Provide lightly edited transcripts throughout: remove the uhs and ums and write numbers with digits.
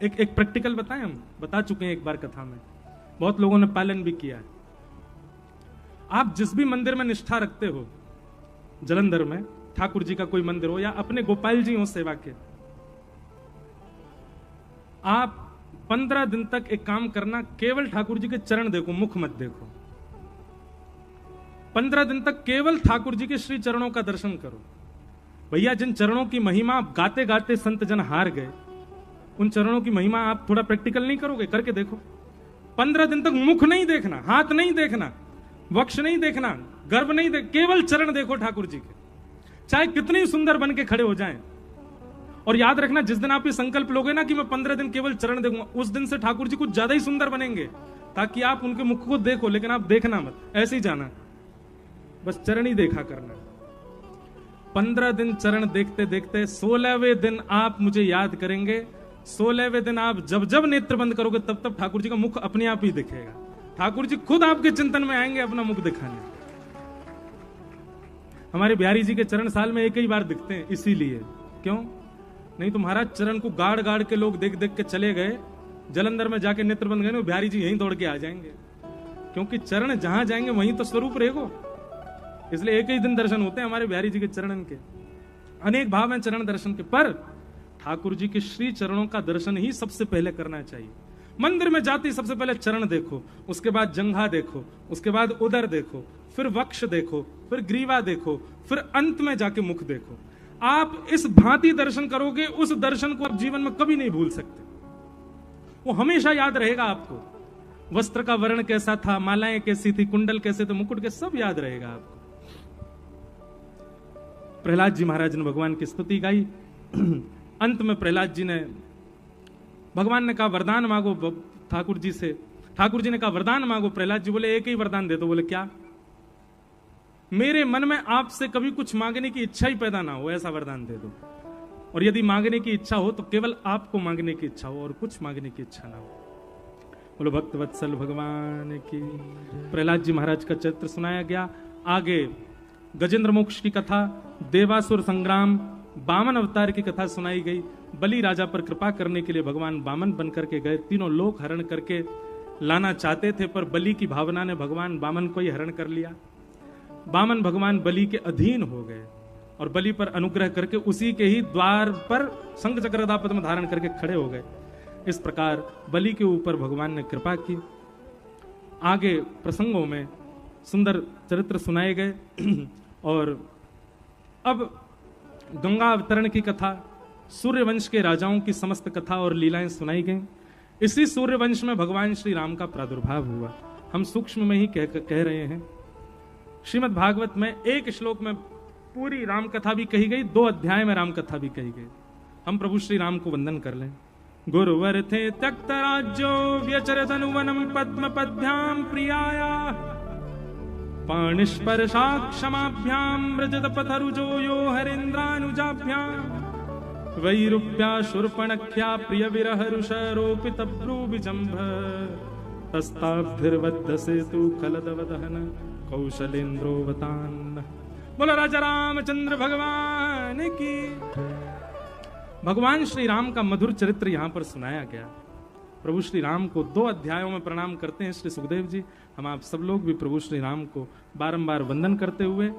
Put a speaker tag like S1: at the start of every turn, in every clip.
S1: एक प्रैक्टिकल बताएं, हम बता चुके हैं एक बार कथा में, बहुत लोगों ने पालन भी किया है। आप जिस भी मंदिर में निष्ठा रखते हो, जालंधर में ठाकुर जी का कोई मंदिर हो या अपने गोपाल जी हो सेवा के, आप 15 दिन तक एक काम करना, केवल ठाकुर जी के चरण देखो, मुख मत देखो। 15 दिन तक केवल ठाकुर जी के श्री चरणों का दर्शन करो। भैया जिन चरणों की महिमा गाते गाते संत जन हार गए, उन चरणों की महिमा आप थोड़ा प्रैक्टिकल नहीं करोगे? करके देखो। 15 दिन तक मुख नहीं देखना, हाथ नहीं देखना, वक्ष नहीं देखना, गर्भ नहीं देख, केवल चरण देखो ठाकुर जी के, चाहे कितने सुंदर बन के खड़े हो जाएं। और याद रखना, जिस दिन आप ये संकल्प लोगे ना कि मैं 15 दिन केवल चरण देखूंगा, उस दिन से ठाकुर जी कुछ ज्यादा ही सुंदर बनेंगे, ताकि आप उनके मुख को देखो, लेकिन आप देखना मत, ऐसे ही जाना, बस चरण ही देखा करना। 15 दिन चरण देखते देखते 16वें दिन आप मुझे याद करेंगे। 16वें दिन आप जब जब नेत्र बंद करोगे, तब तब ठाकुर जी का मुख अपने आप ही दिखेगा। ठाकुर जी खुद आपके चिंतन में आएंगे अपना मुख दिखाने। हमारे बिहारी जी के चरण साल में एक ही बार दिखते हैं, इसीलिए। क्यों? नहीं तो महाराज चरण को गाड़ गाड़ के लोग देख देख के चले गए, जालंधर में जाके नेत्र बंद गए, बिहारी जी यहीं दौड़ के आ जाएंगे, क्योंकि चरण जहां जाएंगे वहीं तो स्वरूप रहेगो। इसलिए एक ही दिन दर्शन होते हैं हमारे बिहारी जी के चरणन के। अनेक भाव हैं चरण दर्शन के, पर ठाकुर जी के श्री चरणों का दर्शन ही सबसे पहले करना चाहिए। मंदिर में जाते ही सबसे पहले चरण देखो, उसके बाद जंघा देखो, उसके बाद उदर देखो, फिर वक्ष देखो, फिर ग्रीवा देखो, फिर अंत में जाके मुख देखो। आप इस भांति दर्शन करोगे, उस दर्शन को आप जीवन में कभी नहीं भूल सकते, वो हमेशा याद रहेगा आपको। वस्त्र का वर्ण कैसा था, मालाएं कैसी थी, कुंडल कैसे थे, मुकुट के, सब याद रहेगा आपको। प्रहलाद जी महाराज ने भगवान की स्तुति गाई। अंत में प्रहलाद जी ने, भगवान ने कहा वरदान मांगो ठाकुर जी से, ठाकुर जी ने कहा वरदान मांगो। प्रहलाद जी बोले एक ही वरदान दे दो। बोले क्या? मेरे मन में आपसे कभी कुछ मांगने की इच्छा ही पैदा ना हो, ऐसा वरदान दे दो। और यदि मांगने की इच्छा हो तो केवल आपको मांगने की इच्छा हो और कुछ मांगने की इच्छा ना हो। बोलो भक्त वत्सल भगवान की। प्रहलाद जी महाराज का चरित्र सुनाया गया। आगे गजेंद्र मोक्ष की कथा, देवासुर संग्राम, बामन अवतार की कथा सुनाई गई। बलि राजा पर कृपा करने के लिए भगवान बामन बन करके गए, तीनों लोक हरण करके लाना चाहते थे, पर बलि की भावना ने भगवान बामन को ही हरण कर लिया। बामन भगवान बलि के अधीन हो गए और बलि पर अनुग्रह करके उसी के ही द्वार पर शंख चक्र गदा पद्म धारण करके खड़े हो गए। इस प्रकार बलि के ऊपर भगवान ने कृपा की। आगे प्रसंगों में सुंदर चरित्र सुनाए गए। और अब गंगा अवतरण की कथा, सूर्यवंश के राजाओं की समस्त कथा और लीलाएं सुनाई गई। इसी सूर्यवंश में भगवान श्री राम का प्रादुर्भाव हुआ। हम सूक्ष्म में ही कह रहे हैं। श्रीमद् भागवत में एक श्लोक में पूरी राम कथा भी कही गई, 2 अध्याय में राम कथा भी कही गई। हम प्रभु श्री राम को वंदन कर लें। गुरुवर थे त्यक्त राज्यो व्यचरत अनुवनम पद्म पद्भ्याम प्रियाया, पाणिस्पर्शा क्षमाभ्याम व्रजत पथरुजो यो हरेन्द्रानुजाभ्याम, वैरूप्या शूर्पणख्या प्रिय विरह रुषरोपित भ्रूविजंभ, तस्ताब्धिर्वद्ध सेतु खलदवदहन कौशलेन्द्रोवतान। बोलो राजा रामचंद्र भगवान की। भगवान श्री राम का मधुर चरित्र यहां पर सुनाया गया। प्रभु श्री राम को 2 अध्यायों में प्रणाम करते हैं श्री सुखदेव जी। हम आप सब लोग भी प्रभु श्री राम को बारंबार वंदन करते हुए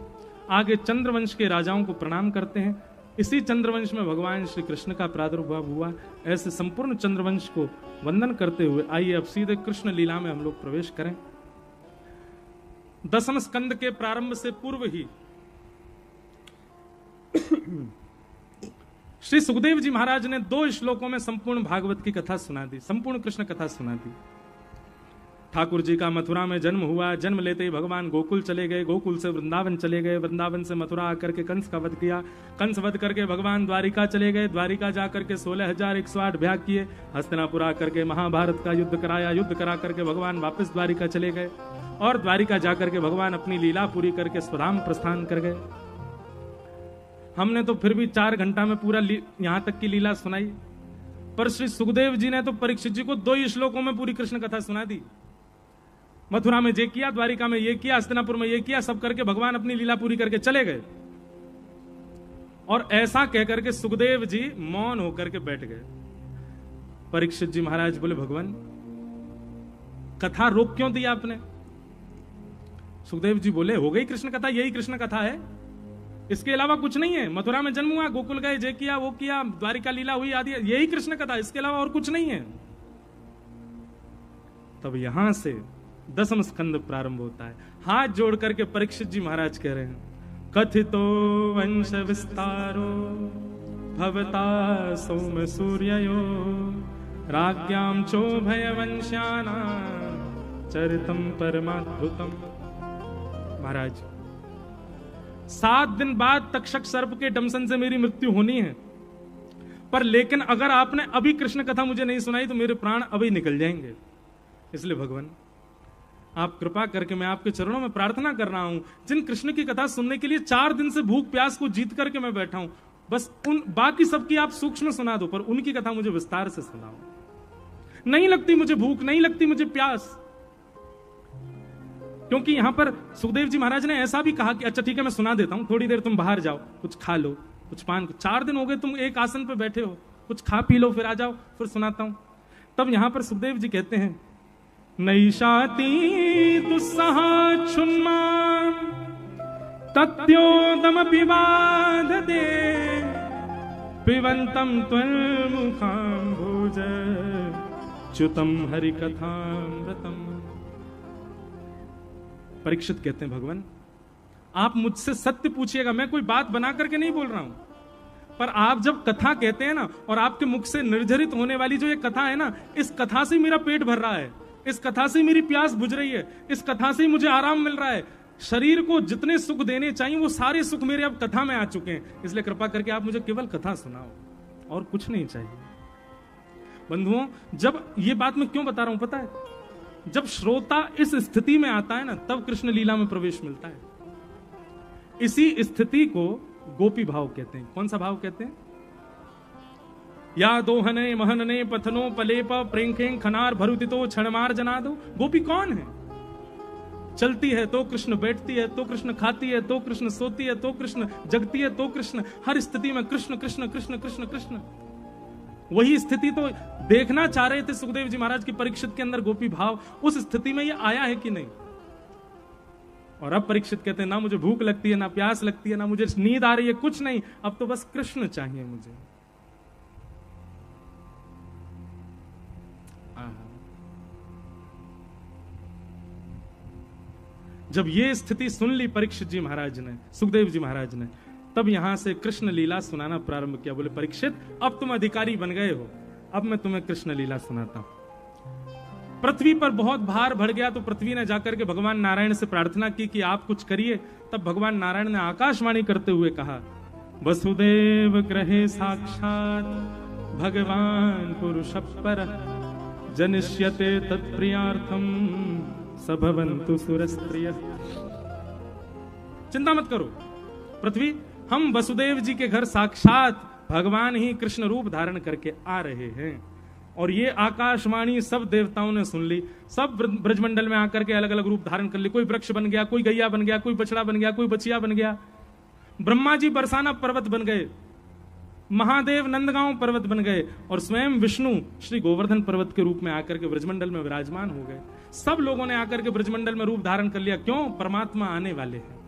S1: आगे चंद्रवंश के राजाओं को प्रणाम करते हैं। इसी चंद्रवंश में भगवान श्री कृष्ण का प्रादुर्भाव हुआ। ऐसे संपूर्ण चंद्रवंश को वंदन करते हुए आइए अब सीधे कृष्ण लीला में हम लोग प्रवेश करें। 10वें स्कंद के प्रारंभ से पूर्व ही श्री सुखदेव जी महाराज ने 2 श्लोकों में संपूर्ण भागवत की कथा सुना दी, संपूर्ण कृष्ण कथा सुना दी। ठाकुर जी का मथुरा में जन्म हुआ। जन्म लेते ही भगवान गोकुल चले गए, गोकुल से वृंदावन चले गए, वृंदावन से मथुरा आकर के कंस का वध किया, कंस वध करके भगवान द्वारिका चले गए, द्वारिका जाकर के 16,108 भ्याग किए, हस्तिनापुर आकर के महाभारत का युद्ध कराया, युद्ध करा करके भगवान वापस द्वारिका चले गए और द्वारिका जाकर के भगवान अपनी लीला पूरी करके स्वधाम प्रस्थान कर गए। हमने तो फिर भी 4 घंटा में पूरा यहां तक की लीला सुनाई, पर श्री सुखदेव जी ने तो परीक्षित जी को 2 ही श्लोकों में पूरी कृष्ण कथा सुना दी। मथुरा में ये किया, द्वारिका में ये किया, हस्तिनापुर में ये किया, सब करके भगवान अपनी लीला पूरी करके चले गए। और ऐसा कहकर के सुखदेव जी मौन होकर के बैठ गए। परीक्षित जी महाराज बोले भगवान कथा रोक क्यों दी आपने? सुखदेव जी बोले हो गई कृष्ण कथा, यही कृष्ण कथा है, इसके अलावा कुछ नहीं है। मथुरा में जन्म हुआ, गोकुल गए, जे किया वो किया, द्वारिका लीला हुई आदि, यही कृष्ण कथा, इसके अलावा और कुछ नहीं है। तब यहां से 10वां स्कंद प्रारंभ होता है। हाथ जोड़ करके परीक्षित जी महाराज कह रहे हैं कथितो वंश विस्तारो भवता सोम सूर्ययो राज्ञाम चोभय वंश्याना चरितम परमाद्भुतम। महाराज 7 दिन बाद तक्षक सर्प के डंसन से मेरी मृत्यु होनी है, पर लेकिन अगर आपने अभी कृष्ण कथा मुझे नहीं सुनाई तो मेरे प्राण अभी निकल जाएंगे। इसलिए भगवान आप कृपा करके, मैं आपके चरणों में प्रार्थना कर रहा हूं, जिन कृष्ण की कथा सुनने के लिए 4 दिन से भूख प्यास को जीत करके मैं बैठा हूं, बस उन बाकी सबकी आप सूक्ष्म सुना दो, पर उनकी कथा मुझे विस्तार से सुनाओ। नहीं लगती मुझे भूख, नहीं लगती मुझे प्यास। क्योंकि यहां पर सुखदेव जी महाराज ने ऐसा भी कहा कि अच्छा ठीक है मैं सुना देता हूं, थोड़ी देर तुम बाहर जाओ, कुछ खा लो, कुछ पान, 4 दिन हो गए तुम एक आसन पे बैठे हो, कुछ खा पी लो, फिर आ जाओ, फिर सुनाता हूं। तब यहां पर सुखदेव जी कहते हैं नैषाति दुस्सहा क्षुन्मा तत्योदम पिबाध दे पिबंतम त्वन्मुखां भोज च्युतम हरिकथामृतम। परीक्षित कहते हैं भगवान आप मुझसे सत्य पूछिएगा, मैं कोई बात बना करके नहीं बोल रहा हूं, पर आप जब कथा कहते हैं ना और आपके मुख से निर्जरित होने वाली जो ये कथा है ना, इस कथा से मेरा पेट भर रहा है, इस कथा से मेरी प्यास बुझ रही है, इस कथा से मुझे आराम मिल रहा है। शरीर को जितने सुख देने चाहिए वो सारे सुख मेरे अब कथा में आ चुके हैं। इसलिए कृपा करके आप मुझे केवल कथा सुनाओ, और कुछ नहीं चाहिए। बंधुओं जब ये बात मैं क्यों बता रहा हूं पता है, जब श्रोता इस स्थिति में आता है ना तब कृष्ण लीला में प्रवेश मिलता है। इसी स्थिति को गोपी भाव कहते हैं। कौन सा भाव कहते हैं? या दोहने महनने पथनो पलेप प्रेंखें खनार भरुतितो क्षणमार जना दो। गोपी कौन है? चलती है तो कृष्ण, बैठती है तो कृष्ण, खाती है तो कृष्ण, सोती है तो कृष्ण, जगती है तो कृष्ण, हर स्थिति में कृष्ण कृष्ण कृष्ण कृष्ण कृष्ण। वही स्थिति तो देखना चाह रहे थे सुखदेव जी महाराज की परीक्षित के अंदर गोपी भाव। उस स्थिति में ये आया है कि नहीं? और अब परीक्षित कहते हैं ना मुझे भूख लगती है, ना प्यास लगती है, ना मुझे नींद आ रही है, कुछ नहीं, अब तो बस कृष्ण चाहिए मुझे। जब ये स्थिति सुन ली परीक्षित जी महाराज ने, सुखदेव जी महाराज ने, तब यहां से कृष्ण लीला सुनाना प्रारंभ किया। बोले परीक्षित अब तुम अधिकारी बन गए हो, अब मैं तुम्हें कृष्ण लीला सुनाता हूं। पृथ्वी पर बहुत भार बढ़ गया तो पृथ्वी ने जाकर के भगवान नारायण से प्रार्थना की कि आप कुछ करिए। तब भगवान नारायण ने आकाशवाणी करते हुए कहा वसुदेव ग्रहे साक्षात भगवान पुरुष पर जनिष्यते तत्प्रियार्थम सभवन्तु सुरस्त्रिय। चिंता मत करो पृथ्वी, हम वसुदेव जी के घर साक्षात भगवान ही कृष्ण रूप धारण करके आ रहे हैं। और ये आकाशवाणी सब देवताओं ने सुन ली। सब ब्रजमंडल में आकर के अलग अलग रूप धारण कर ली। कोई वृक्ष बन गया, कोई गैया बन गया, कोई बछड़ा बन गया, कोई बछिया बन गया। ब्रह्मा जी बरसाना पर्वत बन गए, महादेव नंदगांव पर्वत बन गए, और स्वयं विष्णु श्री गोवर्धन पर्वत के रूप में आकर के ब्रजमंडल में विराजमान हो गए। सब लोगों ने आकर के ब्रजमंडल में रूप धारण कर लिया। क्यों? परमात्मा आने वाले हैं।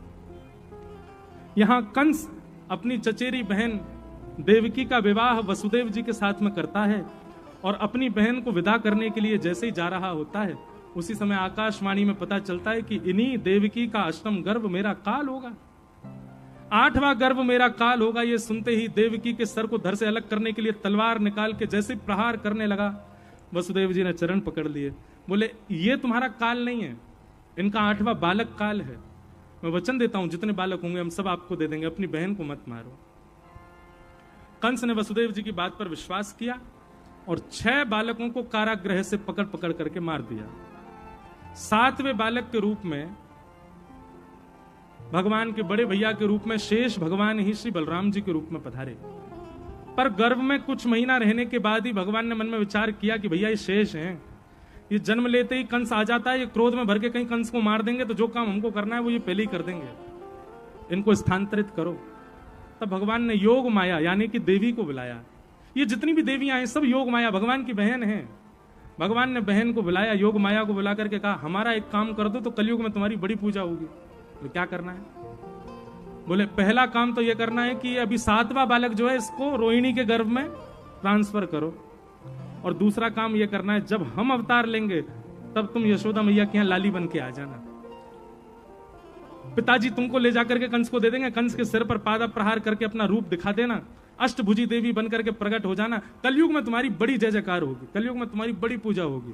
S1: यहां कंस अपनी चचेरी बहन देवकी का विवाह वसुदेव जी के साथ में करता है, और अपनी बहन को विदा करने के लिए जैसे ही जा रहा होता है उसी समय आकाशवाणी में पता चलता है कि इन्हीं देवकी का अष्टम गर्भ मेरा काल होगा, 8वां गर्भ मेरा काल होगा। ये सुनते ही देवकी के सर को धड़ से अलग करने के लिए तलवार निकाल के जैसे प्रहार करने लगा, वसुदेव जी ने चरण पकड़ लिए। बोले ये तुम्हारा काल नहीं है, इनका 8वां बालक काल है। मैं वचन देता हूं जितने बालक होंगे हम सब आपको दे देंगे, अपनी बहन को मत मारो। कंस ने वसुदेव जी की बात पर विश्वास किया और 6 बालकों को कारागृह से पकड़ पकड़ करके मार दिया। 7वें बालक के रूप में भगवान के बड़े भैया के रूप में शेष भगवान ही श्री बलराम जी के रूप में पधारे। पर गर्भ में कुछ महीना रहने के बाद ही भगवान ने मन में विचार किया कि भैया ये शेष हैं, ये जन्म लेते ही कंस आ जाता है, ये क्रोध में भर के कहीं कंस को मार देंगे तो जो काम हमको करना है वो ये पहले ही कर देंगे, इनको स्थानांतरित करो। तब भगवान ने योग माया यानी कि देवी को बुलाया ये जितनी भी देवियां हैं सब योग माया भगवान की बहन हैं। भगवान ने बहन को बुलाया, योग माया को बुला करके कहा हमारा एक काम कर दो तो कलयुग में तुम्हारी बड़ी पूजा होगी। तो क्या करना है? बोले पहला काम तो ये करना है कि अभी 7वां बालक जो है इसको रोहिणी के गर्भ में ट्रांसफर करो, और दूसरा काम ये करना है जब हम अवतार लेंगे तब तुम यशोदा मैया के यहाँ लाली बन के आ जाना। पिताजी तुमको ले जाकर के कंस को दे देंगे, कंस के सिर पर पादा प्रहार करके अपना रूप दिखा देना, अष्टभुजी देवी बनकर के प्रकट हो जाना, कलयुग में तुम्हारी बड़ी जय जयकार होगी, कलयुग में तुम्हारी बड़ी पूजा होगी।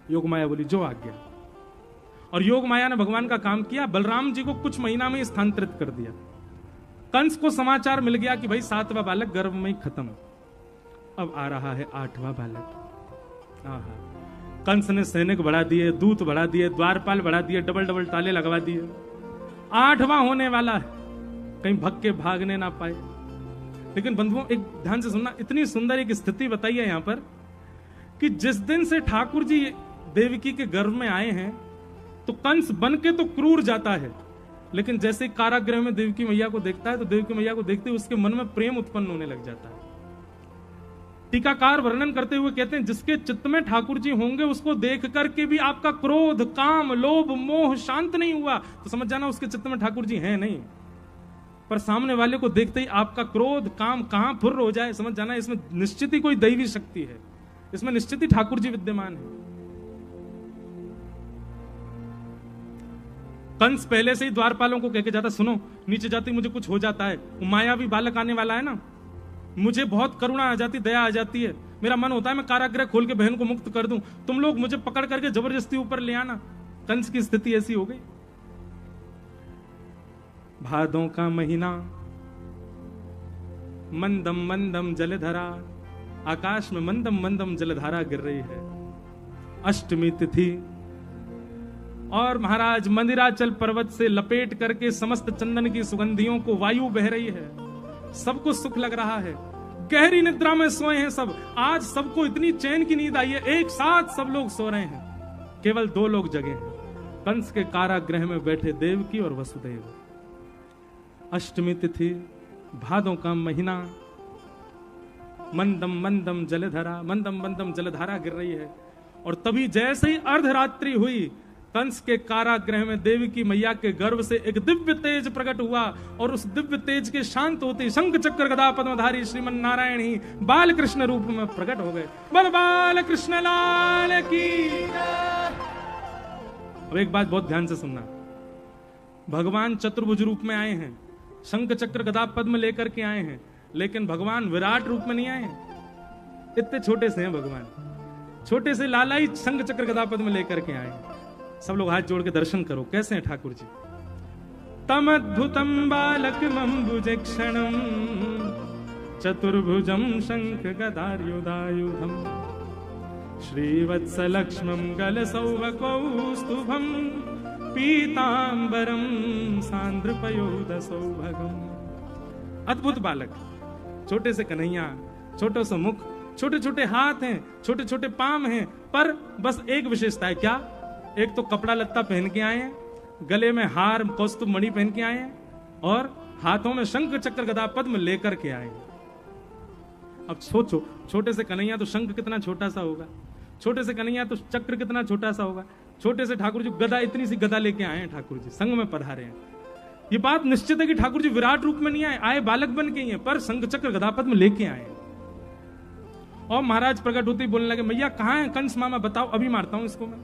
S1: योग माया बोली जो आज्ञा। और योग माया ने भगवान का काम किया, बलराम जी को कुछ महीना में स्थानांतरित कर दिया। कंस को समाचार मिल गया कि भाई 7वां बालक गर्भ में ही खत्म, अब आ रहा है 8वां बालक। कंस ने सैनिक बढ़ा दिए, दूत बढ़ा दिए, द्वारपाल बढ़ा दिए, डबल डबल ताले लगवा दिए। 8वां होने वाला है, कहीं भग के भागने ना पाए। लेकिन बंधुओं एक ध्यान से सुनना, इतनी सुंदर एक स्थिति बताई है यहां पर कि जिस दिन से ठाकुर जी देवकी के गर्भ में आए हैं तो कंस बन के तो क्रूर जाता है, लेकिन जैसे कारागृह में देवकी मैया को देखता है तो देवकी मैया को देखते उसके मन में प्रेम उत्पन्न होने लग जाता है। टीकाकार वर्णन करते हुए कहते हैं जिसके चित्त में ठाकुर जी होंगे उसको देख करके भी आपका क्रोध, काम, लोभ, मोह शांत नहीं हुआ तो समझ जाना उसके चित्त में ठाकुर जी हैं नहीं। पर सामने वाले को देखते ही आपका क्रोध, काम कहां फुर्र हो जाए, समझ जाना इसमें निश्चित ही कोई दैवी शक्ति है, इसमें निश्चित ही ठाकुर जी विद्यमान है। कंस पहले से ही द्वारपालों को कहके जाता, सुनो नीचे जाती मुझे कुछ हो जाता है, मायावी बालक आने वाला है ना, मुझे बहुत करुणा आ जाती, दया आ जाती है, मेरा मन होता है मैं कारागृह खोल के बहन को मुक्त कर दूं, तुम लोग मुझे पकड़ करके जबरदस्ती ऊपर ले आना। कंस की स्थिति ऐसी हो गई। भादों का महीना, मंदम मंदम जलधारा, आकाश में मंदम मंदम जलधारा गिर रही है। अष्टमी तिथि और महाराज मंदिराचल पर्वत से लपेट करके समस्त चंदन की सुगंधियों को वायु बह रही है, सबको सुख लग रहा है, गहरी निद्रा में सोए हैं सब। आज सबको इतनी चैन की नींद आई है, एक साथ सब लोग सो रहे हैं, केवल 2 लोग जगे हैं, कंस के कारागृह में बैठे देवकी और वसुदेव। अष्टमी तिथि, भादों का महीना, मंदम मंदम जलधारा, मंदम मंदम जलधारा गिर रही है। और तभी जैसे ही अर्धरात्रि हुई, कंस के कारागृह में देवी की मैया के गर्भ से एक दिव्य तेज प्रकट हुआ, और उस दिव्य तेज के शांत होते शंख चक्र गदा पद्मधारी श्रीमन नारायण ही बाल कृष्ण रूप में प्रकट हो गए। बल बाल कृष्ण लाल की। अब एक बात बहुत ध्यान से सुनना, भगवान चतुर्भुज रूप में आए हैं, शंख चक्र गदा पद्म लेकर के आए हैं, लेकिन भगवान विराट रूप में नहीं आए हैं, इतने छोटे से हैं भगवान, छोटे से लाला ही शंख चक्र गदा पद्म लेकर के आए हैं। सब लोग हाथ जोड़ के दर्शन करो कैसे हैं ठाकुर जी। तम अद्भुतम बालकमंबुज क्षणम चतुर्भुजम शंख गदायुधायुधम श्रीवत्सलक्ष्मम गलसौभकौस्तुभम पीतांबरम सांद्रपयोध सौभगम। अद्भुत बालक, छोटे से कन्हैया, छोटे से मुख, छोटे छोटे हाथ हैं, छोटे छोटे पांव हैं, पर बस एक विशेषता है, क्या? एक तो कपड़ा लत्ता पहन के आए हैं, गले में हार कौस्तुभ मणि पहन के आए हैं, और हाथों में शंख चक्र गदा पद्म लेकर के आए हैं। अब सोचो, छोटे से कन्हैया तो शंख कितना छोटा सा होगा, छोटे से कन्हैया तो चक्र कितना छोटा सा होगा, छोटे से ठाकुर जी गदा, इतनी सी गदा लेके आए हैं, ठाकुर जी संग में पधारे हैं। ये बात निश्चित है कि ठाकुर जी विराट रूप में नहीं आए, आए बालक बन के ही हैं, पर शंख चक्र गदा पद्म लेके आए हैं। और महाराज प्रकट होते ही बोलने लगे, मैया कहां है कंस मामा, बताओ अभी मारता हूं इसको मैं।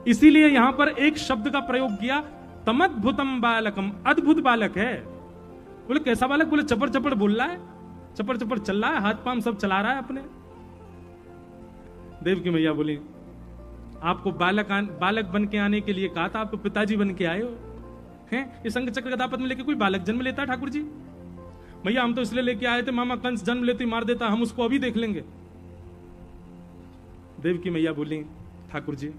S1: इसीलिए यहां पर एक शब्द का प्रयोग किया, तमद्भुतम बालकम, अद्भुत बालक है। बोले कैसा बालक? बोले चपर चपर बोल रहा है, चपर चपर चल रहा है, हाथ पांव सब चला रहा है अपने। देव की मैया बोली, आपको बालक बन के आने के लिए कहा था, आप तो पिताजी बन के आए हो हैं। ये शंख चक्र गदा पद्म लेके कोई बालक जन्म लेता है ठाकुर जी? भैया हम तो इसलिए लेके आए थे, मामा कंस जन्म लेते मार देता, हम उसको अभी देख लेंगे। देव की मैया बोली, ठाकुर जी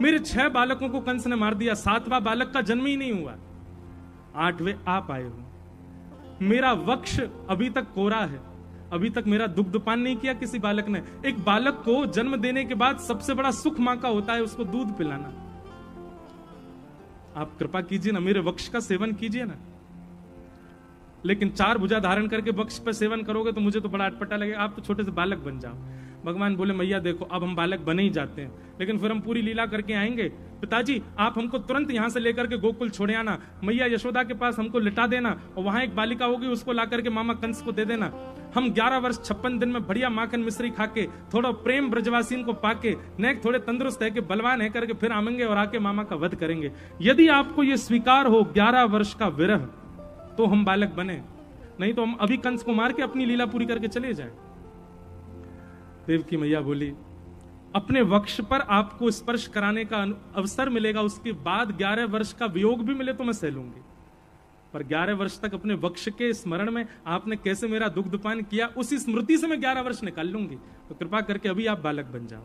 S1: मेरे 6 बालकों को कंस ने मार दिया, 7वां बालक का जन्म ही नहीं हुआ, 8वें आप आए हो। मेरा वक्ष अभी तक कोरा है, अभी तक मेरा दुग्धपान नहीं किया किसी बालक ने। एक बालक को जन्म देने के बाद सबसे बड़ा सुख मां का होता है उसको दूध पिलाना। आप कृपा कीजिए ना, मेरे वक्ष का सेवन कीजिए ना। लेकिन 4 भुजा धारण करके वृक्ष पर सेवन करोगे तो मुझे तो बड़ा अटपटा लगेगा, आप तो छोटे से बालक बन जाओ। भगवान बोले मैया देखो अब हम बालक बने ही जाते हैं, लेकिन फिर हम पूरी लीला करके आएंगे। पिताजी आप हमको तुरंत यहां से लेकर के गोकुल छोड़े आना, मैया यशोदा के पास हमको लिटा देना, और वहां एक बालिका होगी उसको ला करके मामा कंस को दे देना। हम 11 वर्ष 56 दिन में बढ़िया माखन मिश्री खा के, थोड़ा प्रेम ब्रजवासीन को पाके, नेक थोड़े तंदुरुस्त है कि बलवान है करके फिर आएंगे और आके मामा का वध करेंगे। यदि आपको ये स्वीकार हो 11 वर्ष का विरह, तो हम बालक बने, नहीं तो हम अभी कंस को मार के अपनी लीला पूरी करके चले जाएं। देवकी मैया बोली अपने वक्ष पर आपको स्पर्श कराने का अवसर मिलेगा, उसके बाद 11 वर्ष का वियोग भी मिले तो मैं सह लूंगी, पर 11 वर्ष तक अपने वक्ष के स्मरण में आपने कैसे मेरा दुग्धपान किया, उसी स्मृति से मैं 11 वर्ष निकाल लूंगी, तो कृपा करके अभी आप बालक बन जाओ।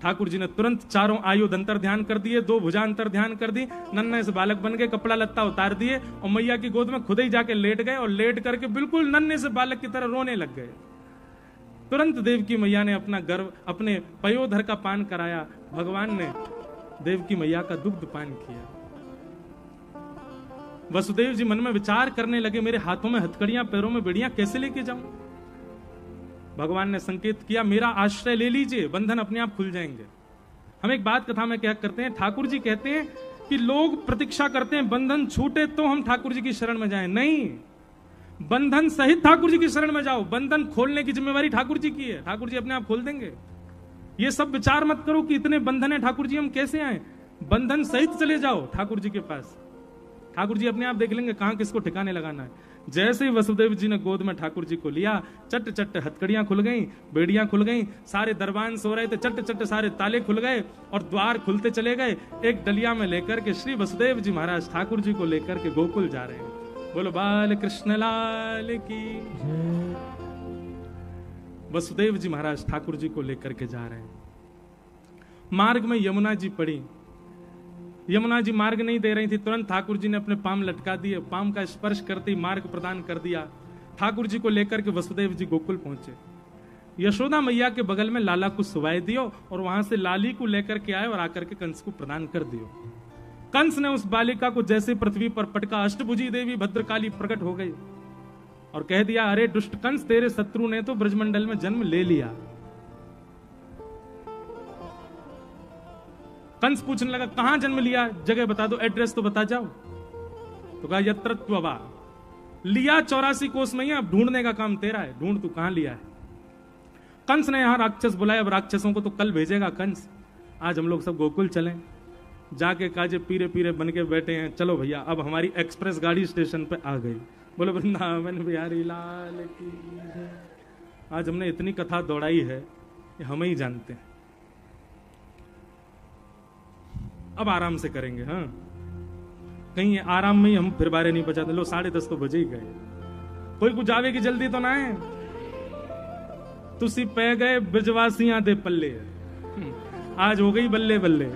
S1: ठाकुर जी ने तुरंत 4 आयुध अंतर ध्यान कर दिए, 2 भुजा अंतर ध्यान कर दी, नन्हे से बालक बन गए, कपड़ा लत्ता उतार दिए और मैया की गोद में खुद ही जाके लेट गए, और लेट करके बिल्कुल नन्हे से बालक की तरह रोने लग गए। तुरंत देवकी मैया ने अपना गर्भ अपने पयोधर का पान कराया, भगवान ने देवकी मैया का दुग्ध पान किया। वसुदेव जी मन में विचार करने लगे मेरे हाथों में हथकड़ियां पैरों में बेड़ियां कैसे लेके जाऊं। भगवान ने संकेत किया मेरा आश्रय ले लीजिए, बंधन अपने आप खुल जाएंगे। हम एक बात कथा में क्या करते हैं, ठाकुर जी कहते हैं कि लोग प्रतीक्षा करते हैं बंधन छूटे तो हम ठाकुर जी की शरण में जाएं, नहीं, बंधन सहित ठाकुर जी की शरण में जाओ। बंधन खोलने की जिम्मेवारी ठाकुर जी की है, ठाकुर जी अपने आप खोल देंगे। ये सब विचार मत करो कि इतने बंधन है ठाकुर जी हम कैसे आए, बंधन सहित चले जाओ ठाकुर जी के पास, ठाकुर जी अपने आप देख लेंगे कहां किसको ठिकाने लगाना है। जैसे ही वसुदेव जी ने गोद में ठाकुर जी को लिया, चट चट हथकड़ियां खुल गईं, बेड़ियां खुल गईं, सारे दरबान सो रहे थे, चट चट सारे ताले खुल गए और द्वार खुलते चले गए। एक डलिया में लेकर के श्री वसुदेव जी महाराज ठाकुर जी को लेकर के गोकुल जा रहे हैं। बोलो बाल कृष्ण लाल की। वसुदेव जी महाराज ठाकुर जी को लेकर के जा रहे हैं। मार्ग में यमुना जी पड़ी, यमुना जी मार्ग नहीं दे रही थी, तुरंत ठाकुर जी ने अपने पाम लटका दिए, पाम का स्पर्श करते ही मार्ग प्रदान कर दिया। ठाकुर जी को लेकर के वसुदेव जी गोकुल पहुंचे। यशोदा मैया के बगल में लाला को सुवाई दियो और वहां से लाली को लेकर के आए और आकर के कंस को प्रदान कर दियो। कंस ने उस बालिका को जैसे पृथ्वी पर पटका, अष्टभुजी देवी भद्रकाली प्रकट हो गई और कह दिया अरे दुष्ट कंस, तेरे शत्रु ने तो ब्रजमंडल में जन्म ले लिया। कंस पूछने लगा कहां जन्म लिया, जगह बता दो, एड्रेस तो बता जाओ। तो कहा यत्र त्ववा, लिया 84 कोस में ही, अब ढूंढने का काम तेरा है, ढूंढ तू कहां लिया है। कंस ने यहां राक्षस बुलाया, अब राक्षसों को तो कल भेजेगा कंस, आज हम लोग सब गोकुल चलें। जाके काजे पीरे पीरे बन के बैठे हैं, चलो भैया अब हमारी एक्सप्रेस गाड़ी स्टेशन पे आ गई। बोलो वृंदावन बिहारी लाल की। आज हमने इतनी कथा दौड़ाई है कि हम ही जानते हैं, अब आराम से करेंगे। हाँ कहीं आराम में ही हम फिर बारे नहीं बचाते। लो 10:30 तो बजे ही गए, कोई कुछ आवे की जल्दी तो ना है। तुसी पै गए ब्रजवासियां दे पल्ले, आज हो गई बल्ले बल्ले,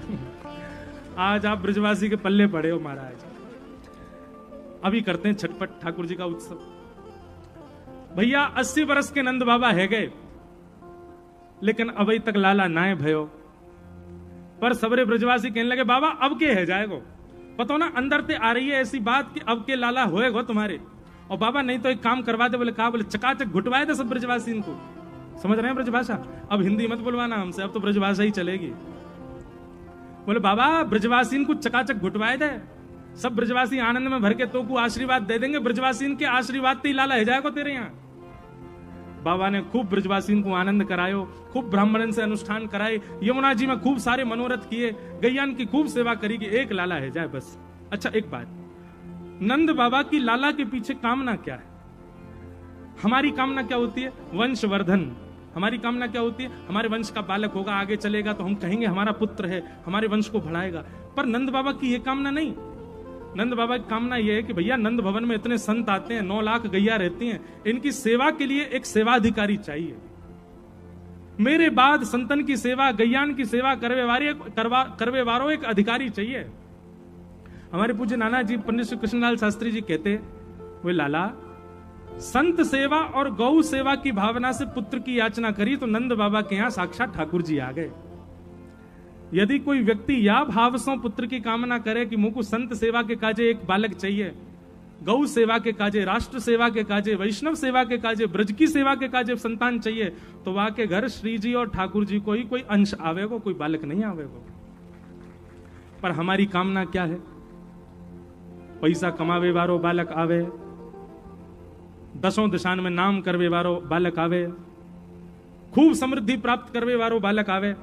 S1: आज आप ब्रजवासी के पल्ले पड़े हो महाराज। अभी करते हैं छटपट ठाकुर जी का उत्सव। भैया 80 वर्ष के नंद बाबा है गए, लेकिन अभी तक लाला नाए भयो। पर सबरे ब्रजवासी कहने लगे बाबा अब के है जाएगो, पता ना अंदर ते आ रही है ऐसी बात कि अब के लाला होएगो तुम्हारे। और बाबा नहीं तो एक काम करवा दे। बोले कहा, बोले चकाचक घुटवाए थे सब ब्रजवासी इनको। समझ रहे हैं ब्रजभाषा, अब हिंदी मत बुलवाना हमसे, अब तो ब्रजभाषा ही चलेगी। बोले बाबा ब्रजवासीन को चकाचक घुटवाए दे, सब ब्रजवासी आनंद में भर के तो को आशीर्वाद दे देंगे, ब्रजवासीन के आशीर्वाद ते लाला है जाएगा तेरे यहाँ। बाबा ने खूब ब्रजवासीन को आनंद करायो, खूब ब्राह्मणन से अनुष्ठान कराए, यमुना जी में खूब सारे मनोरथ किए, गैयान की खूब सेवा करी कि एक लाला है जाए बस। अच्छा एक बात, नंद बाबा की लाला के पीछे कामना क्या है? हमारी कामना क्या होती है? वंशवर्धन। हमारी कामना क्या होती है? हमारे वंश का बालक होगा, आगे चलेगा तो हम कहेंगे हमारा पुत्र है, हमारे वंश को बढ़ाएगा। पर नंद बाबा की यह कामना नहीं। नंद बाबा की कामना यह है कि भैया नंद भवन में इतने संत आते हैं, 9 लाख गैया रहती हैं, इनकी सेवा के लिए एक सेवाधिकारी चाहिए। मेरे बाद संतन की सेवा, गैयान की सेवा करवे वारो एक अधिकारी चाहिए। हमारे पूज्य नाना जी पंडित श्री कृष्णलाल शास्त्री जी कहते, वे लाला संत सेवा और गौ सेवा की भावना से पुत्र की याचना करी तो नंद बाबा के यहां साक्षात ठाकुर जी आ गए। यदि कोई व्यक्ति या भाव से पुत्र की कामना करे कि मुझको संत सेवा के काजे एक बालक चाहिए, गौ सेवा के काजे, राष्ट्र सेवा के काजे, वैष्णव सेवा के काजे, ब्रज की सेवा के काजे संतान चाहिए तो वहां के घर श्री जी और ठाकुर जी को ही कोई अंश आवेगो, कोई बालक नहीं आवेगो। पर हमारी कामना क्या है? पैसा कमावे वारो बालक आवे, दसों दिशान में नाम करवे वारो बालक आवे, खूब समृद्धि प्राप्त करवे वारो बालक आवे।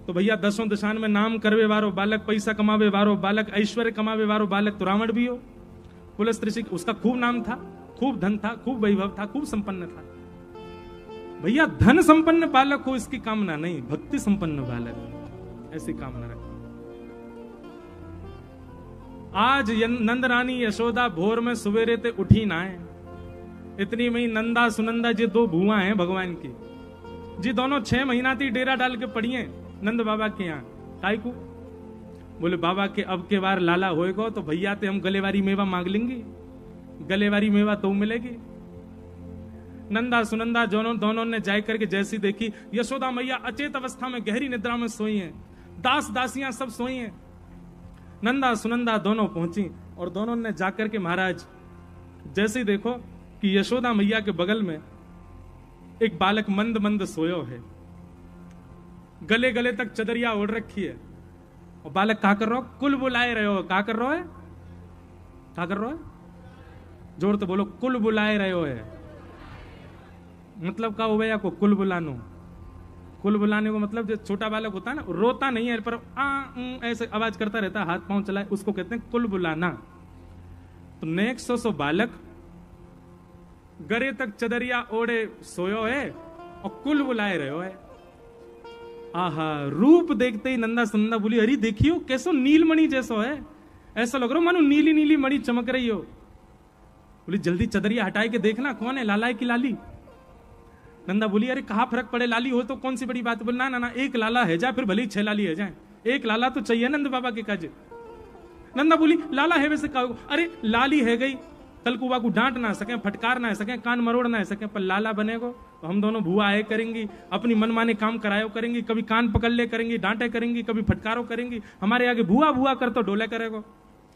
S1: तो भैया दसों दिशान में नाम करवे वारो बालक, पैसा कमावे वारो बालक, ऐश्वर्य कमावे वारो बालक तो रावण भी हो। कुलस्त्रीषि उसका खूब नाम था, खूब धन था, खूब वैभव था, खूब संपन्न था। भैया धन संपन्न बालक हो इसकी कामना नहीं, भक्ति संपन्न बालक ऐसी कामना रखो। आज नंद रानी यशोदा भोर में सवेरे ते उठी ना है, इतनी में ही नंदा सुनंदा जी दो भुआ हैं भगवान की जी, दोनों 6 महीना थी डेरा डाल के पड़ी हैं नंद बाबा के यहाँ। काय को बोले बाबा के अब के बार लाला होएगा तो भैया ते हम गलेवारी मेवा मांग लेंगे, गलेवारी मेवा तो मिलेगी। नंदा सुनंदा दोनों ने जाय करके जैसी देखी यशोदा मैया अचेत अवस्था में गहरी निद्रा में सोई हैं, दास दासियां सब सोई हैं। नंदा सुनंदा दोनों पहुंची और दोनों ने जाकर के महाराज जैसे ही देखो कि यशोदा मैया के बगल में एक बालक मंद मंद सोयो है, गले गले तक चदरिया ओढ़ रखी है और बालक क्या कर रहा हो? कुल बुलाए रहे हो। क्या कर रहा है? क्या कर रहा है? जोर तो बोलो। कुल बुलाए रहे हो है मतलब क्या हो गया को कुल बुलानो? कुल बुलाने को मतलब जो छोटा बालक होता है ना, रोता नहीं है पर ऐसे आवाज करता रहता है, हाथ पांव चलाए, उसको कहते हैं कुल बुलाना। तो नेक्स्ट सो बालक गरे तक चदरिया ओढ़े सोयो है और कुल बुलाए रहे हो है। आहा, रूप देखते ही नंदा सुनंदा बोली अरे देखियो कैसो नीलमणि जैसो है, ऐसा लग रहा मानो नीली नीली मणि चमक रही हो। बोली जल्दी चदरिया हटाए के देखना कौन है, लाला है कि लाली? नंदा बोली अरे कहा फर्क पड़े, लाली हो तो कौन सी बड़ी बात। बोल ना ना ना, एक लाला है जाए फिर भले ही 6 लाली है जाए, एक लाला तो चाहिए नंद बाबा के काजे। नंदा बोली लाला है वैसे कहो, अरे लाली है गई, कल को को डांट ना सके, फटकार ना सके, कान मरोड़ ना सके, पर लाला बनेगो तो हम दोनों भुआ आए करेंगी, अपनी मनमाने काम करायो करेंगी, कभी कान पकड़ ले करेंगी, डांटे करेंगी, कभी फटकारो करेंगी। हमारे आगे भुआ भुआ कर तो डोले करेगो,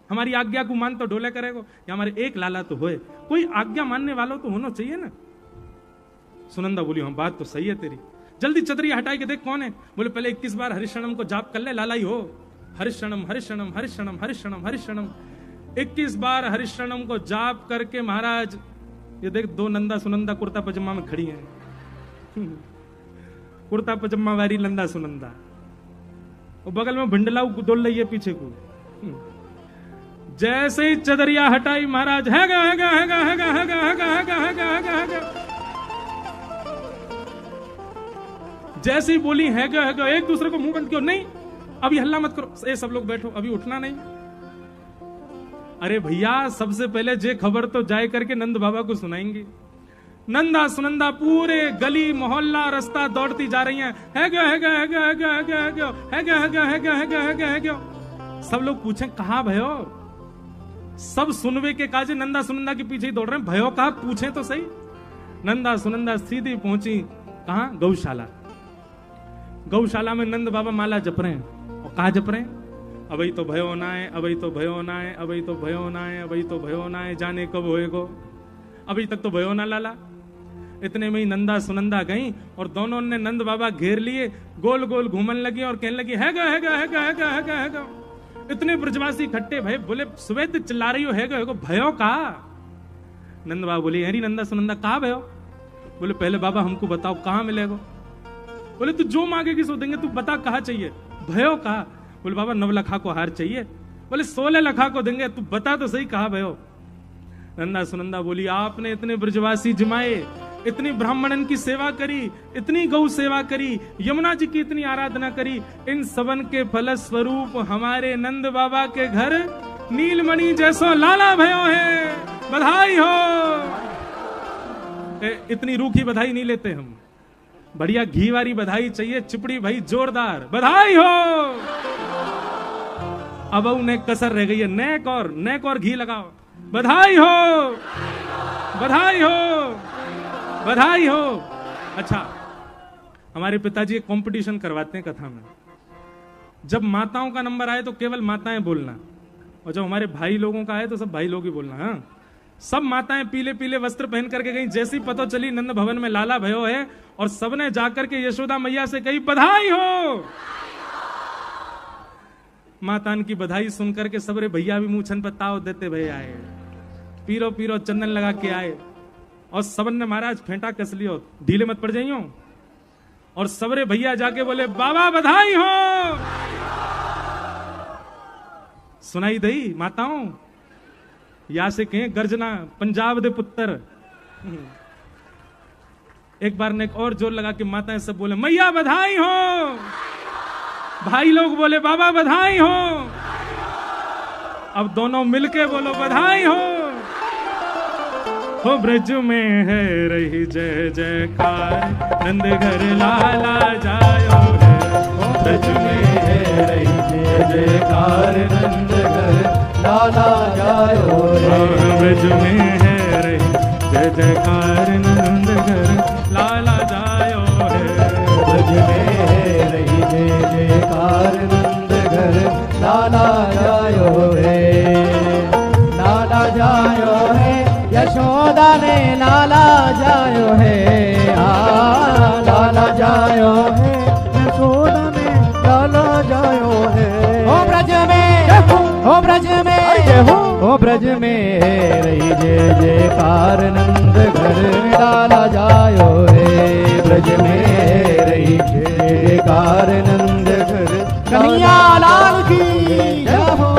S1: हमारी आज्ञा को मान तो डोले करेगो। या हमारे एक लाला तो होए, कोई आज्ञा मानने वालों तो होना चाहिए ना। सुनंदा बोली हम बात तो सही है तेरी, जल्दी चदरिया हटाई के देख कौन है। बोले पहले 21 बार हरिशरणम को जाप कर ले, लाला ही हो। हरिशरणम हरिशरणम हरिशरणम हरिशरणम हरिशरणम 21 बार हरिशरणम को जाप करके महाराज ये देख दो नंदा सुनंदा कुर्ता पजामा में खड़ी हैं। कुर्ता पजामा वाली नंदा सुनंदा और बगल में भिंडलाऊ डोल रही है पीछे को। जैसे ही चदरिया हटाई महाराज हैगा हैगा हैगा हैगा हैगा हैगा हैगा हैगा हैगा हैगा, जैसे ही बोली हैगा हैगा, एक दूसरे को मुंह बंद किया, नहीं अभी हल्ला मत करो, ए सब लोग बैठो, अभी उठना नहीं। अरे भैया सबसे पहले जे खबर तो जाए करके नंद बाबा को सुनाएंगे। नंदा सुनंदा पूरे गली मोहल्ला रास्ता दौड़ती जा रही हैं, हैगा हैगा हैगा हैगा हैगा हैगा हैगा हैगा हैगा हैगा हैगा हैगा। सब लोग पूछें कहां भयो, सब सुनवे के काजे नंदा सुनंदा के पीछे ही दौड़ रहे हैं, भयो कहा पूछे तो सही। नंदा सुनंदा सीधी पहुंची कहां? गौशाला। गौशाला में नंद बाबा माला जप रहे हैं और कहा जप रहे हैं? अभी तो भयो ना है, अभी तो भयो ना है, अभी तो भयो ना है, अभी तो भयो ना है, जाने कब होएगो, अभी तक तो भयो ना लाला। इतने में ही नंदा सुनंदा गई और दोनों ने नंद बाबा घेर लिए, गोल गोल घूमने लगी और कहने लगी हैगा हैगा हैगा हैगा हैगा हैगा। इतने ब्रजवासी इकट्ठे भय, बोले सुबह चिल्ला रही हो हैगा हैगा, भयो का? नंद बाबा बोले अरे नंदा सुनंदा कहा भयो? बोले पहले बाबा हमको बताओ कहाँ मिलेगा। बोले तू जो मांगेगी सो देंगे, तू बता कहाँ चाहिए। भयो कहा? बोले बाबा 9 लाख को हार चाहिए। बोले 16 लाख को देंगे, तू बता तो सही कहा भयो। नंदा सुनंदा बोली आपने इतने ब्रजवासी जमाए, इतनी ब्राह्मणन की सेवा करी, इतनी गौ सेवा करी, यमुना जी की इतनी आराधना करी, इन सबन के फल स्वरूप हमारे नंद बाबा के घर नीलमणि जैसो लाला भयो है, बधाई हो। इतनी रूखी बधाई नहीं लेते हम, बढ़िया घी वाली बधाई चाहिए, चिपड़ी भाई जोरदार बधाई हो। अब उन्हें कसर रह गई है, नेक और घी लगाओ, बधाई हो बधाई हो बधाई हो। अच्छा, हमारे पिताजी एक कंपटीशन करवाते हैं कथा में, जब माताओं का नंबर आए तो केवल माताएं बोलना, और जब हमारे भाई लोगों का आए तो सब भाई लोग ही बोलना। हाँ, सब माताएं पीले पीले वस्त्र पहन करके गई। जैसी पता चली नंद भवन में लाला भयो है, और सबने जाकर के यशोदा मैया से कही बधाई हो। मातान की बधाई सुनकर के सबरे भैया भी मुंह छन पर ताव देते भैया आए, पीरो पीरो चंदन लगा के आए, और सबन ने महाराज फेंटा कस लियो, ढीले मत पड़ जाइयो। और सबरे भैया जाके बोले बाबा बधाई हो। सुनाई दई माताओं, या से कहें गर्जना पंजाब दे पुत्र। एक बार ने एक और जोर लगा के माताएं सब बोले मैया बधाई हो। भाई लोग बोले बाबा बधाई हो। अब दोनों मिलके बोलो बधाई हो ब्रज में है रही जय जयकार, नंद घर लाला जायो है।
S2: ब्रज में है रही जय जयकार, नंद घर लाला जायो रे।
S1: ब्रज में है रही जय जयकार, नंद घर लाला जायो है।
S2: ब्रज में है रही जय जयकार, नंद घर लाला जायो रे। लाला जायो है यशोदा ने लाला जायो है। लाला जायो है यशोदा ने लाला जायो है। ओ ब्रज में, ओ ब्रज में, ओ ब्रज में रही जय जयकार, नंद घर लाला जायो रे। ब्रज में रही जय जयकार, नंद घर कन्हैया लाल की जय हो।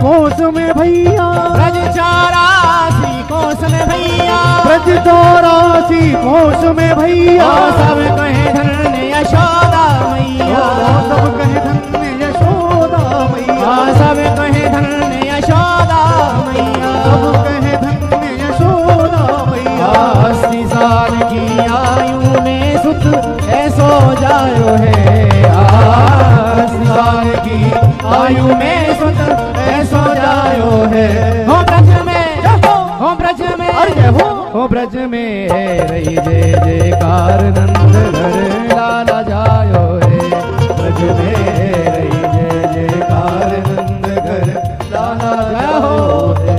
S2: कोस में भैया, ब्रज 84 कोस में भैया, ब्रज 84 कोस में भैया। सब कहे धन्य यशोदा मैया, सब कहे धन्य यशोदा मैया, सब कहे धन्य यशोदा मैया, सब कहे धन्य यशोदा मैया। 80 साल की आयु में सुत ऐसो जायो है। 80 साल की आयु में सुत ऐसो जायो है। हो ब्रज में, हो ब्रज में, हो ब्रज में रही जय जयकार, नंद घर लाला जायो है। ब्रज में रही जय जयकार, नंद घर लाला जायो है।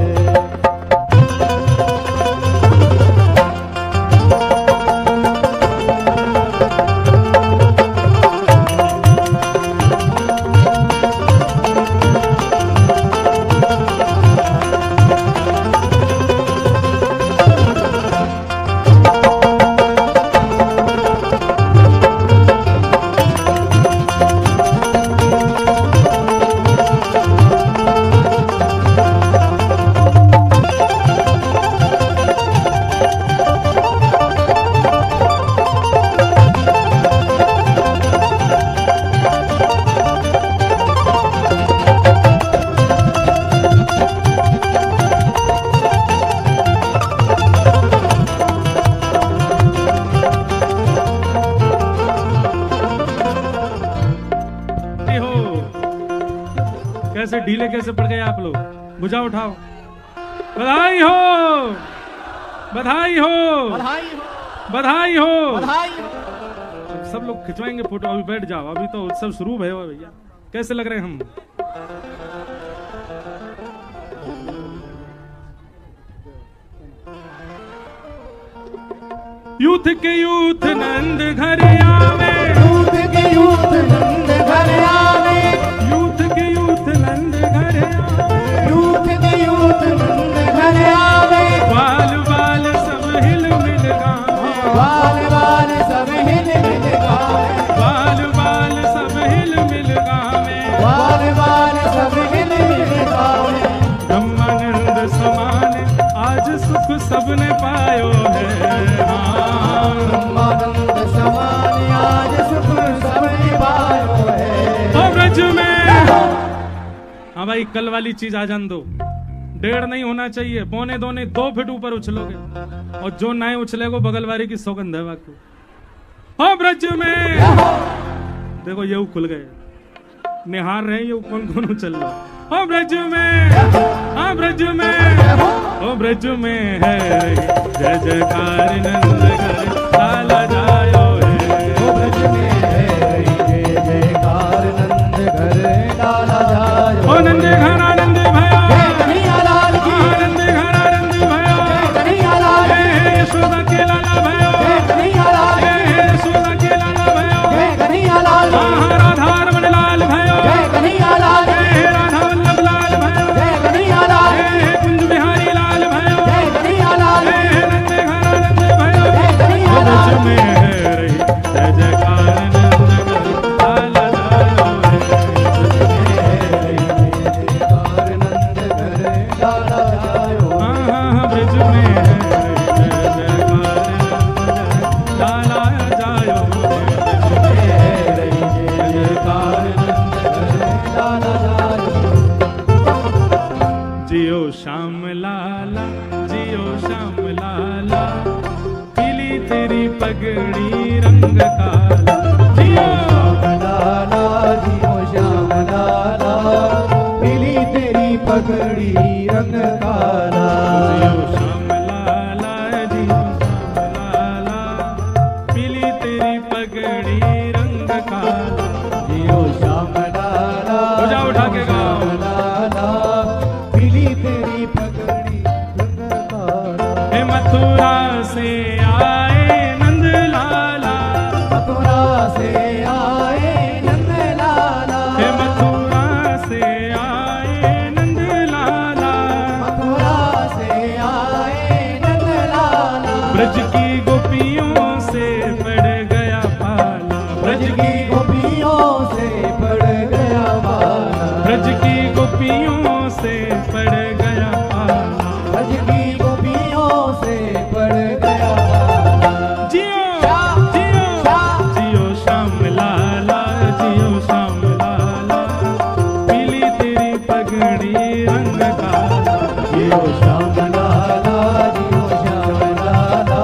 S1: कैसे ढीले कैसे पड़ गए आप लोग, भुजा उठाओ। बधाई हो, बधाई हो, बधाई हो, बधाई हो। सब लोग खिंचवाएंगे फोटो। अभी बैठ जाओ, अभी तो उत्सव शुरू है भैया। कैसे लग रहे हैं हम? यूथ के यूथ नंद घर आवे,
S2: यूथ के यूथ नंद घर आवे,
S1: यूथ के यूथ नंद घर आवे,
S2: यूथ के यूथ नंद घर आवे।
S1: बाल बाल सब हिल मिल गावे,
S2: बाल बाल सब हिल मिल गावे,
S1: बाल बाल सब हिल मिल गावे,
S2: बाल बाल सब हिल मिल गावे।
S1: ब्रह्मानंद समान आज सुख सबने पायो है। हाँ भाई कल वाली चीज आ जान दो, 1.5 नहीं होना चाहिए, 1.25 नहीं 2 फीट ऊपर उछलोगे, और जो नए उछलेगो बगल वाले की सौगंध है बाकी। हो ब्रज में देखो ये खुल गए, निहार रहे ये कौन कौन उछल रहा। हो ब्रज में, हाँ ब्रज में, हो ब्रज में है जय जयकार नंद घर लाला जायो है।
S2: हो ब्रज में है जय जयकार नंद घर लाला जायो।
S1: हो नंद घर आनंद भयो,
S2: जय कन्हैया लाल की,
S1: आनंद घर आनंद भयो,
S2: जय कन्हैया लाल की,
S1: यशोदा के लाला भयो,
S2: जय कन्हैया लाल की,
S1: यशोदा के लाला भयो,
S2: जय कन्हैया लाल की,
S1: राधा रमन लाल भयो,
S2: जय कन्हैया लाल की,
S1: राधा वल्लभ लाल भयो,
S2: जय कन्हैया लाल की,
S1: कुंज बिहारी लाल भयो,
S2: जय कन्हैया लाल की,
S1: नंद घर आनंद भयो,
S2: जय कन्हैया लाल
S1: में है रही जय जयकार नंद घर लाला जायो है। ब्रज में है जय जयकार लाला जायो, जियो श्याम लाला, जियो श्याम लाला, पीली तेरी पगड़ी रंग काला। जियो
S2: लाला जियो श्याम लाला, पीली तेरी पगड़ी रंग काला।
S1: जियो श्याम लाला, जियो श्याम लाला, पीली तेरी पगड़ी रंग काला।
S2: जियो श्याम लाला,
S1: पूजा उठा के गाओ।
S2: लाला, पीली तेरी पगड़ी रंग काला।
S1: हे मथुरा से आए नंद लाला,
S2: मथुरा से आए नंद लाला,
S1: हे मथुरा से आए नंद लाला,
S2: मथुरा से आए नंद लाला।
S1: ब्रज की गोपियों से पड़ गया पाला,
S2: ब्रज की गोपियों से पड़ गया पाला,
S1: ब्रज की गोपियों से पड़ गया पाला।
S2: ब्रज की गोपियों से पड़ गया पाला।
S1: जियो जियो जियो श्याम लाला, जियो श्याम लाला, पीली तेरी पगड़ी रंग काला।
S2: जियो श्याम लाला, जियो श्याम लाला,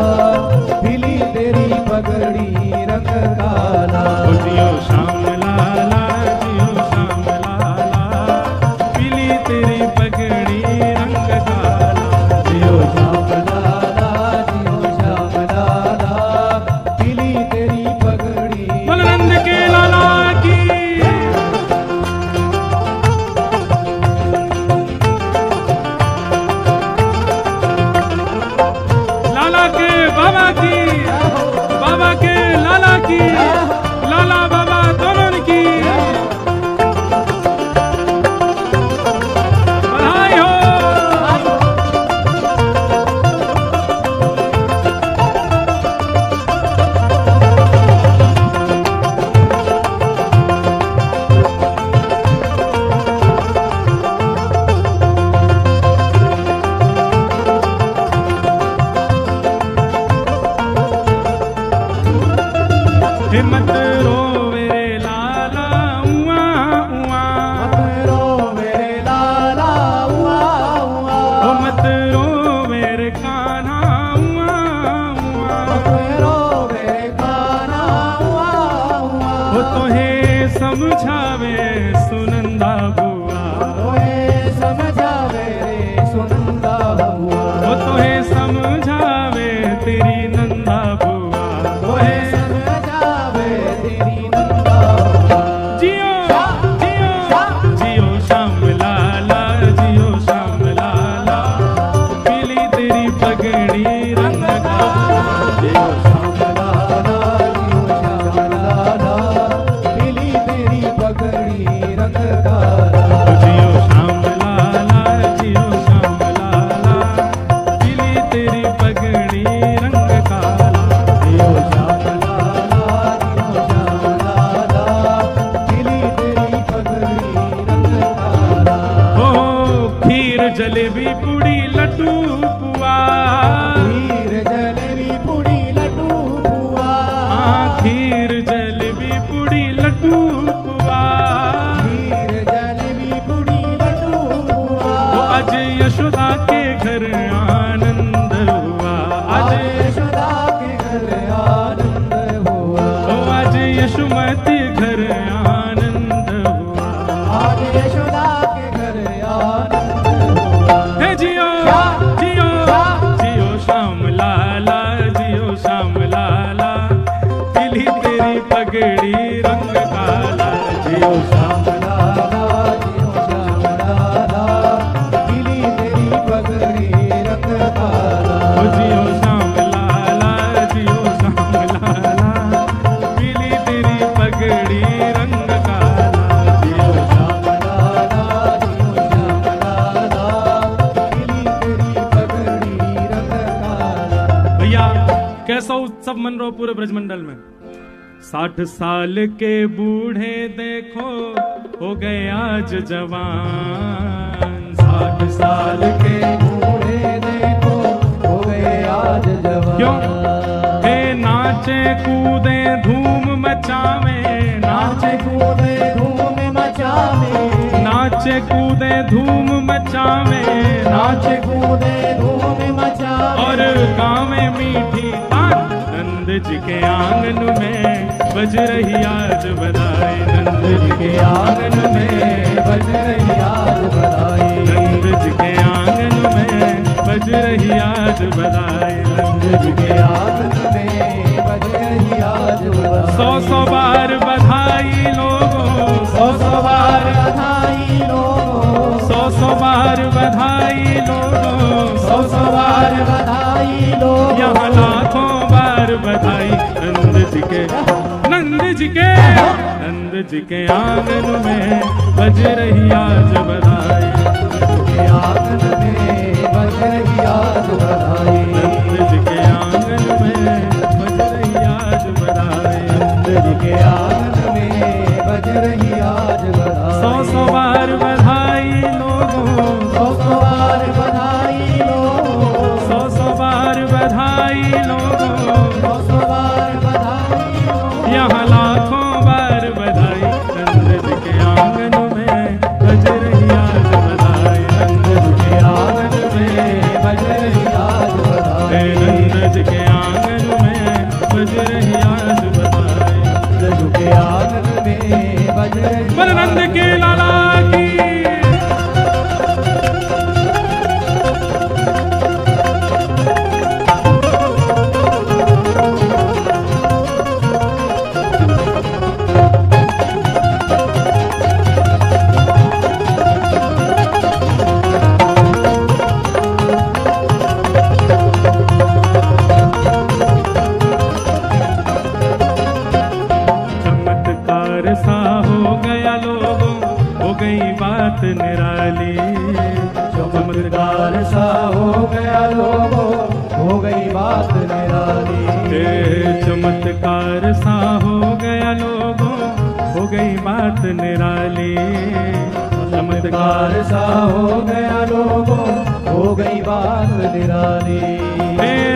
S2: पीली तेरी पगड़ी रंग काला।
S1: ओ जियो श्याम लाला, जियो श्याम लाला, पीली तेरी पगड़ी रंग काला।
S2: जियो श्याम लाला, जियो श्याम लाला, पीली तेरी पगड़ी।
S1: बलनंद के लाला की, लाला के बाबा की, बाबा के लाला की, लाला बाबा दोनों की बधाई हो। हिम्मत रोवे रे लाला उआ उआ,
S2: मत रो मेरे लाला उआ उआ,
S1: ओ मत रोवे रे कान्हा उआ उआ,
S2: मत रो मेरे कान्हा उआ उआ।
S1: ओ तोहे समझावे सुनंदा बुआ,
S2: ओए समझावे रे सुनंदा हुआ,
S1: ओ तोहे समझावे तेरी नंदा बुआ।
S2: ओए समझावे तेरी नंदा हुआ।
S1: जियो जियो जियो श्याम लाला, जियो श्याम लाला, पीली तेरी पगड़ी रंग काला।
S2: जियो श्याम लाला, जियो श्याम लाला, पीली तेरी पगड़ी रंग काला।
S1: जियो श्याम लाला, जियो श्याम लाला, पीली तेरी पगड़ी रंग काला।
S2: जियो श्याम लाला, जियो श्याम लाला, पीली तेरी पगड़ी रंग काला।
S1: हो खीर जलेबी पूड़ी लड्डू पुआ,
S2: खीर जलेबी पूड़ी लड्डू पुआ,
S1: खीर जलेबी पूड़ी लड्डू पुआ,
S2: खीर जलेबी पूड़ी लड्डू
S1: घर आनंद हुआ,
S2: आज यशोदा के घर आनंद हुआ,
S1: आज यशोमती घर आनंद हुआ,
S2: आज यशोदा के घर आनंद हुआ।
S1: हे जियो जियो जियो श्याम लाला, जियो श्याम लाला, पीली तेरी पगड़ी रंग काला, जियो
S2: श्याम लाला, जियो श्याम लाला, पीली तेरी पगड़ी रंग काला।
S1: जियो श्याम लाला, जियो श्याम लाला, पीली तेरी पगड़ी रंग काला, जियो
S2: श्याम लाला, जियो श्याम लाला, पीली तेरी पगड़ी रंग काला।
S1: भैया कैसा उत्सव मन रहो पूरे ब्रजमंडल में। 60 साल के बूढ़े देखो हो गए आज जवान,
S2: 60 साल के बूढ़े देखो हो गए आज जवान।
S1: क्यों? हे नाचे कूदे धूम मचावे,
S2: नाचे कूदे धूम मचावे,
S1: नाचे कूदे धूम मचावे,
S2: नाचे कूदे धूम मचावे,
S1: और गावे मीठी तान, नंद जी के आंगन में बज रही आज बधाई, नंद जी के आंगन में
S2: बज रही आज बधाई,
S1: नंद जी के आंगन में बज रही आज बधाई,
S2: नंद जी के आंगन में बज रही आज बधाई।
S1: 100 बार बधाई लोगों,
S2: 100 बार बधाई लोगों,
S1: 100 बार बधाई लोगों,
S2: 100 बार बधाई लोगों,
S1: यहाँ लाखों बार बधाई नंद जी के, नंद जी के, नंद जी के आंगन में बज रही आज बधाई,
S2: के आंगन में बज रही आज बधाई,
S1: नंद जी के आंगन में बज रही आज बधाई,
S2: नंद जी के आंगन में बज रही आज बधाई।
S1: 100 बार बधाई लोगों,
S2: 100 बार बधाई लोगों,
S1: 100 बार बधाई लोगों,
S2: 100 बार बधाई लोगों,
S1: यहाँ लाखों बार बधाई नंद जी के आंगन में बज रही आज बधाई, नंद जी के आंगन में
S2: बज रही आज बधाई,
S1: नंद जी के आंगन में बज रही आज बधाई,
S2: नंद जी के आंगन में बज रही।
S1: बोल नंद के लाला की। चमत्कार सा हो गया लोगों, हो गई बात निराली,
S2: चमत्कार सा हो गया लोगों, हो गई बात निराली,
S1: चमत्कार सा हो गया लोगों, हो गई बात निराली,
S2: चमत्कार सा हो गया लोगों, हो गई बात निराली।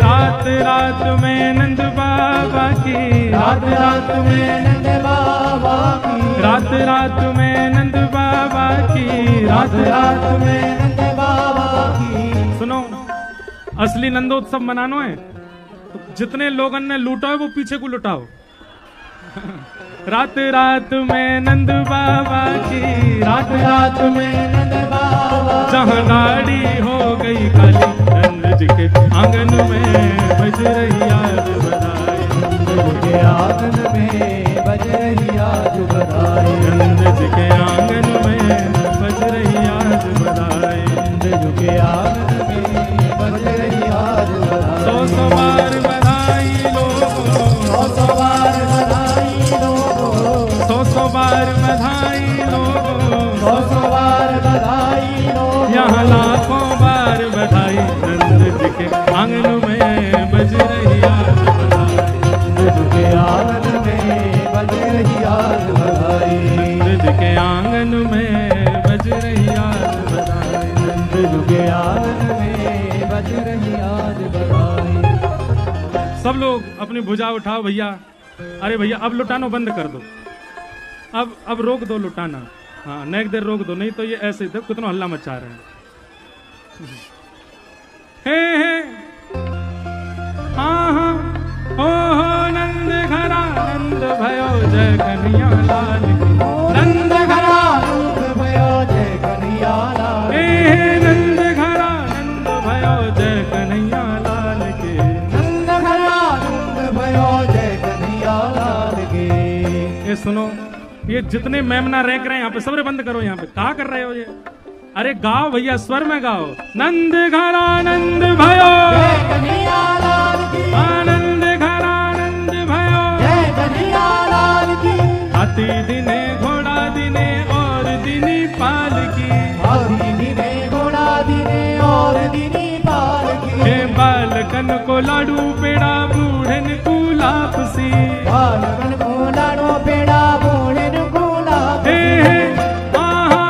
S1: रात रात में नंद बाबा की,
S2: रात रात में नंद बाबा की,
S1: रात रात में नंद बाबा की,
S2: रात रात में नंद बाबा की।
S1: सुनो, असली नंदोत्सव मनानो है तो जितने लोगन ने लूटा है वो पीछे को लुटाओ। रात रात में नंद बाबा की,
S2: रात रात में नंद बाबा,
S1: जहाँ गाड़ी हो गई खाली, नंद जी के आंगन में बज रही आज बधाई,
S2: नंद जी के आंगन में बज रही आज बधाई,
S1: नंद जी के आंगन में बज रही आज बधाई,
S2: नंद जी के आंगन में बज रही आज बधाई।
S1: 100 बार बधाई लोगों,
S2: 100 बार बधाई लोगों,
S1: 100 बार बधाई लोगों,
S2: 100 बार बधाई लोगों,
S1: यहाँ लाखों बार बधाई नंद जी के आंगन में बज रही आज बधाई,
S2: नंद जी के आंगन में बज रही आज बधाई,
S1: नंद जी के आंगन में बज रही आज बधाई,
S2: नंद जी के आंगन में बज रही आज बधाई।
S1: सब लोग अपनी भुजा उठाओ भैया। अरे भैया अब लुटानो बंद कर दो, अब रोक दो लुटाना। हाँ नेक देर रोक दो, नहीं तो ये ऐसे ही कितना हल्ला मचा रहे हैं। हे हाँ हाँ ओ हो नंद घरा नंद भयो जय कन्हैया लाल की
S2: नंद घरा नंद भयो जय कन्हैया लाल
S1: हे नंद घरा नंद भयो जय कन्हैया लाल के
S2: नंद घरा नंद भयो जय कन्हैया लाल के।
S1: ये सुनो, ये जितने मेमना रैंक रहे हैं यहाँ पे सबरे बंद करो। यहाँ पे क्या कर रहे हो ये? अरे गाओ भैया, स्वर में गाओ। नंद घरा नंद भयो
S2: जय कन्हैया लाल की
S1: आनंद घरा नंद भयो
S2: जय कन्हैया लाल की।
S1: हाथी दिने घोड़ा दिने और दिनी पाल की
S2: हाथी दिने घोड़ा दिने और दिनी पाल की।
S1: हे बालकन को लाडू पेड़ा बूढ़न को लापसी
S2: बालकन को लाडो पेड़ा बूढ़न को लापसी।
S1: हे आहा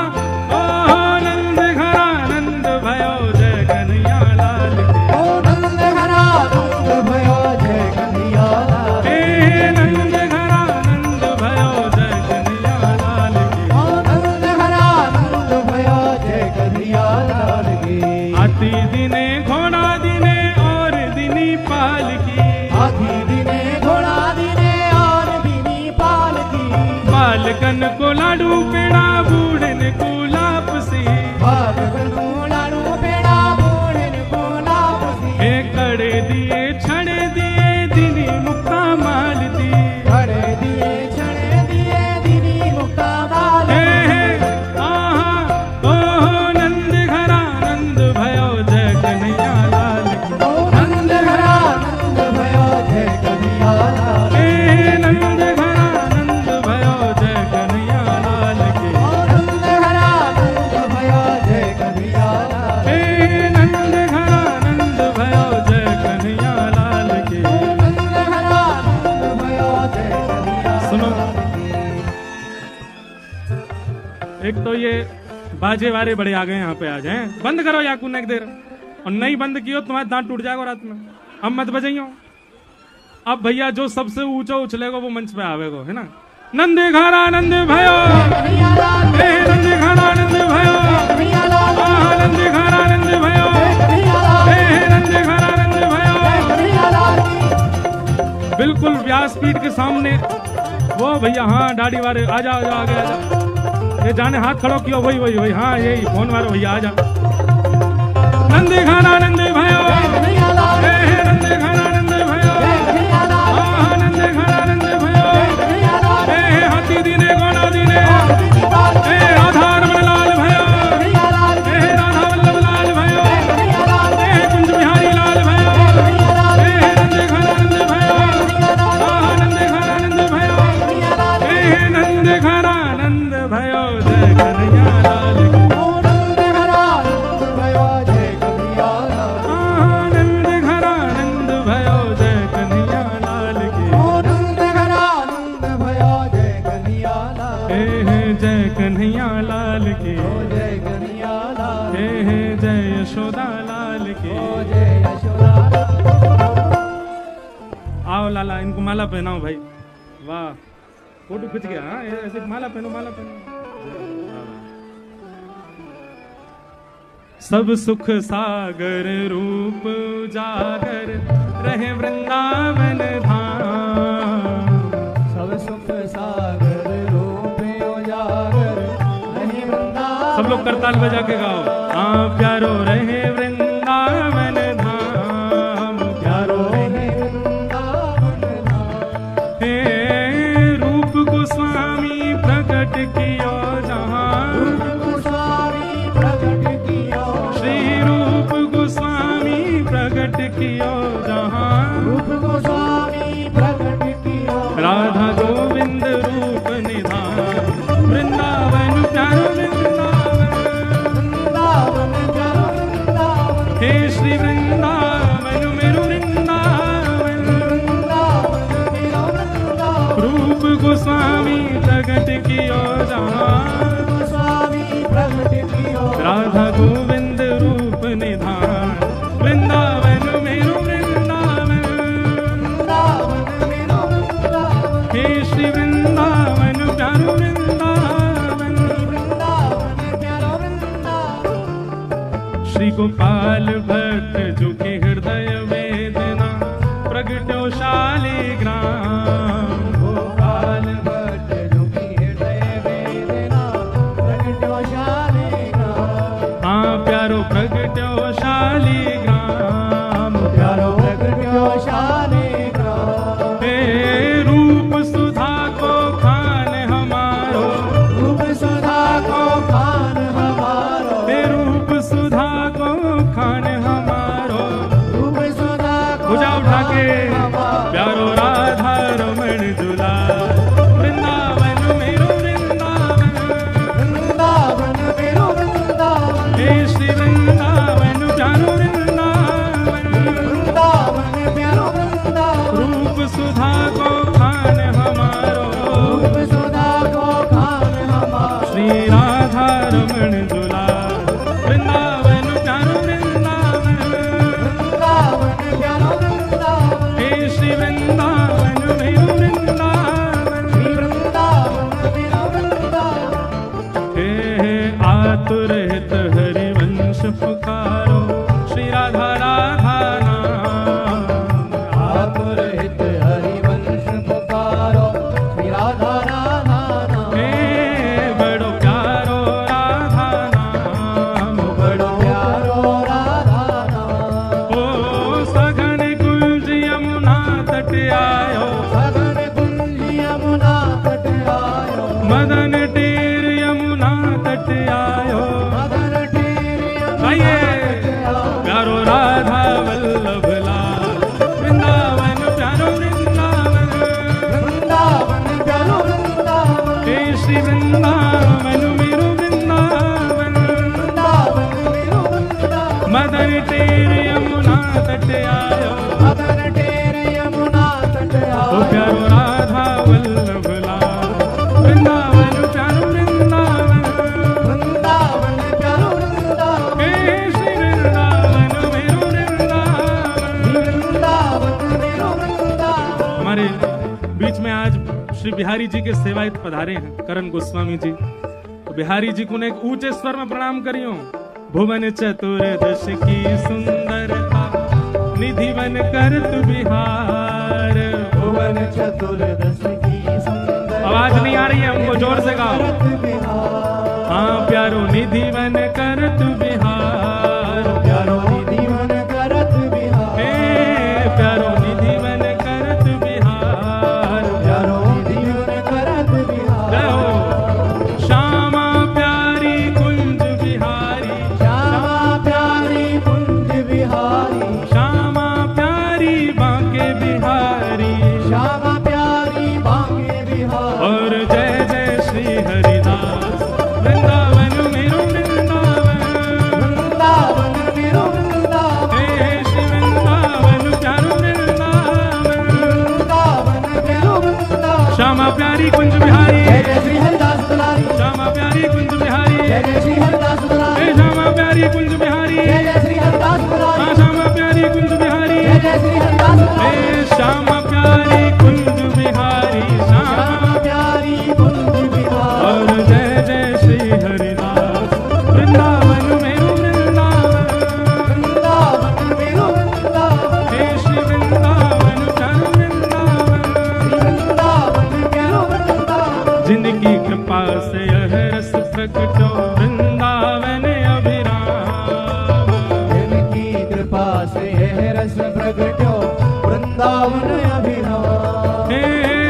S1: ओहो नंद घरा नंद भयो जय कन्हैया लाल की
S2: ओ नंद घरा नंद भयो जय कन्हैया लाल की।
S1: हे नंद घरा नंद भयो जय कन्हैया लाल की
S2: ओ नंद घरा नंद भयो जय कन्हैया लाल की।
S1: हाथी दिने घोड़ा दिने और दिनी पाल की
S2: हाथी दिने घोड़ा दिने और दिनी पाल की।
S1: बालकन को लाडू पेड़ा बूढ़न को लापसी
S2: बालकन को लाडू पेड़ा बूढ़न को लापसी।
S1: हे कड़े दिए छड़े दिए दिनी मुक्ता माल दी
S2: खड़े दिए छड़े दिए दिनी मुक्ता माल
S1: हे आहा ओहो नंद घरा नंद भयो जय कन्हैया लाल की
S2: ओ नंद घरा नंद भयो जय कन्हैया लाल की।
S1: हे नंद घरा नंद भयो जय कन्हैया लाल की
S2: ओ नंद घरा नंद भयो जय कन्हैया लाल की।
S1: हे नंद घरा नंद भयो जय कन्हैया लाल की
S2: नंद घरा नंद भयो जय कन्हैया
S1: सुनो।
S2: लाल की।
S1: एक तो ये बाजे वाले बड़े आ गए यहाँ पे आज हैं। बंद करो या कुछ देर, और नहीं बंद कियो तुम्हारा दांत टूट जाएगा रात में। अब मत बजाइयो। अब भैया जो सबसे ऊंचा उछलेगा वो मंच पे आवेगो, है ना। नंद घरा नंद भयो
S2: कन्हैया लाल की।
S1: हे नंद घरा नंद भयो
S2: कन्हैया लाल की।
S1: आहा नंद घरा नंद भयो
S2: कन्हैया लाल की।
S1: हे नंद घरा नंद भयो।
S2: कन्हैया लाल की।
S1: बिल्कुल व्यासपीठ के सामने वो भैया, हाँ दाढ़ी वाले आ जाओ आगे आ जाओ। ये जाने हाथ खड़ो किया, वही वही वही, हाँ यही फोन वाले भैया आ जा। नंद घरा नंद भयो
S2: कन्हैया लाल की।
S1: हे नंद घरा नंद भयो
S2: कन्हैया लाल की।
S1: आहा नंद घरा नंद भयो
S2: कन्हैया लाल की।
S1: हे हाथी दिने घोड़ा दिने
S2: और दिनी पाल की।
S1: हे राधा रमण लाल भयो
S2: कन्हैया लाल की।
S1: हे राधा वल्लभ लाल भयो
S2: कन्हैया लाल की।
S1: हे कुंज बिहारी लाल भयो
S2: कन्हैया लाल की।
S1: हे नंद घरा नंद भयो
S2: कन्हैया लाल की।
S1: आहा नंद घरा नंद भयो
S2: कन्हैया लाल की।
S1: हे नंद घरा नंद भयो जय कन्हैया लाल की
S2: ओ नंद घरा नंद भयो जय कन्हैया लाल की।
S1: आहा नंद घरा नंद भयो जय कन्हैया लाल की
S2: ओ नंद घरा नंद भयो जय कन्हैया लाल की।
S1: हे जय कन्हैया लाल की
S2: ओ जय कन्हैया लाल की।
S1: हे जय यशोदा लाल की
S2: ओ जय यशोदा लाल की।
S1: आओ लाला, इनको माला पहनाओ भाई। वाह, फोटो खिंच गया। हाँ ऐसे माला पहनो, माला पहनो। सब सुख सागर रूप उजागर रहे वृंदावन धाम।
S2: सब सुख सागर रूप उजागर रहे वृंदावन।
S1: सब लोग करताल बजा के गाओ। हाँ प्यारो रहे वृंदावन धाम, प्यारो
S2: रहे वृंदावन धाम।
S1: हे रूप गोस्वामी प्रकट कियो जहाँ,
S2: रूप गोस्वामी प्रकट कियो।
S1: श्री रूप गोस्वामी प्रकट कियो जहाँ,
S2: रूप गोस्वामी प्रकट कियो।
S1: राधा गोविंद रूप निधान, वृंदावन प्यारो वृंदावन।
S2: वृंदावन प्यारो वृंदावन।
S1: श्री गोपाल भट्ट जो के हृदय वेदना प्रगट्यो शालिग्राम।
S2: गोपाल भट्ट जो की हृदय वेदना प्रगट्यो शालिग्राम।
S1: हाँ प्यारो प्रगट्यो शालिग्राम,
S2: प्यारो प्रगट्यो शालिग्राम।
S1: हे रूप सुधा को खान हमारो,
S2: रूप सुधा को खान हमारो।
S1: हे रूप सुधा को खान हमारो।
S2: रूप सुधा को
S1: भुजा उठा के
S2: हमारो।
S1: प्यारो राधा रमण झूला वृंदावन मेरो वृंदावन।
S2: वृंदावन मेरो वृंदावन।
S1: हे श्री वृंदावन प्यारो वृंदावन।
S2: वृंदावन प्यारो वृंदावन।
S1: रूप सुधा को खान हमारो,
S2: रूप सुधा को खान हमारो।
S1: श्री राधा रमण झूला वृंदावन प्यारो वृंदावन।
S2: वृंदावन प्यारो वृंदावन।
S1: हे श्री वृंदावन मेरो वृंदावन।
S2: श्री वृंदावन मेरो वृंदावन।
S1: हे आतुर हित हरिवंश पुकारो, श्री राधा राधा नाम।
S2: आतुर हित हरिवंश पुकारो, श्री राधा राधा नाम।
S1: हे बड़ो प्यारो राधा नाम,
S2: बड़ो प्यारो राधा नाम।
S1: ओ सघन कुंज यमुना तट आयो,
S2: सघन कुंज यमुना तट आयो।
S1: मदन टेर यमुना तट आयो।
S2: मदन टेर यमुना
S1: आइए
S2: तट आयो।
S1: प्यारो राधा वल्लभ लाल वृंदावन प्यारो वृंदावन।
S2: वृंदावन प्यारो वृंदावन।
S1: हे श्री वृंदावन मेरो वृंदावन।
S2: वृंदावन मेरो वृंदावन।
S1: मदन टेर यमुना तट आयो,
S2: मदन टेर यमुना तट
S1: ओ
S2: आयो।
S1: प्यारो राधा वल्लभ लाल वृंदावन प्यारो वृंदावन।
S2: वृंदावन प्यारो वृंदावन।
S1: हे श्री वृंदावन मेरो वृंदावन।
S2: वृंदावन मेरो वृंदावन।
S1: हमारे बीच में आज श्री बिहारी जी के सेवायत पधारे हैं, करण गोस्वामी जी। तो बिहारी जी को ने एक ऊंचे स्वर में प्रणाम करियो। भुवन चतुर्दश की सुंदरता निधि बन कर तु बिहार।
S2: भुवन चतुर्दश की सुंदर।
S1: आवाज नहीं आ रही है, उनको जोर से गाओ।
S2: करत बिहार।
S1: हाँ प्यारो निधि बन कर तु बिहार।
S2: प्यारो निधि मन करत बिहार।
S1: हे प्यारो निधि बन कर तु बिहार।
S2: प्यारो निधि मन करत बिहार।
S1: जय हो श्यामा प्यारी कुंज बिहारी।
S2: श्यामा प्यारी कुंज बिहारी।
S1: श्यामा प्यारी बांके बिहारी।
S2: श्यामा प्यारी बांके बिहार।
S1: और जय जय श्री हरिदास वृंदावन मेरो वृंदावन।
S2: वृंदावन मेरो वृंदावन।
S1: हे श्री वृंदावन प्यारो वृंदावन।
S2: वृंदावन मेरो वृंदावन।
S1: श्यामा प्यारी कुंज बिहारी।
S2: जय जय श्री हरिदास दुलारी।
S1: श्यामा प्यारी कुंज बिहारी।
S2: जय जय श्री हरिदास दुलारी।
S1: हे श्यामा प्यारी कुंज बिहारी।
S2: जय जय श्री हरिदास दुलारी।
S1: हाँ श्यामा प्यारी कुंज बिहारी।
S2: जय जय श्री हरिदास दुलारी।
S1: हे श्यामा प्यारी कुंज बिहारी। श्यामा
S2: श्यामा प्यारी कुंज बिहार।
S1: और जय जय श्री हरिदास वृंदावन मेरो वृंदावन।
S2: वृंदावन मेरो वृंदावन।
S1: हे श्री वृंदावन प्यारो वृंदावन।
S2: वृंदावन मेरो वृंदावन।
S1: जिनकी कृपा से यह रस प्रकटो वृंदावन अभिराम।
S2: जिनकी कृपा से यह रस प्रगट्यो वृंदावन अभिराम।
S1: हे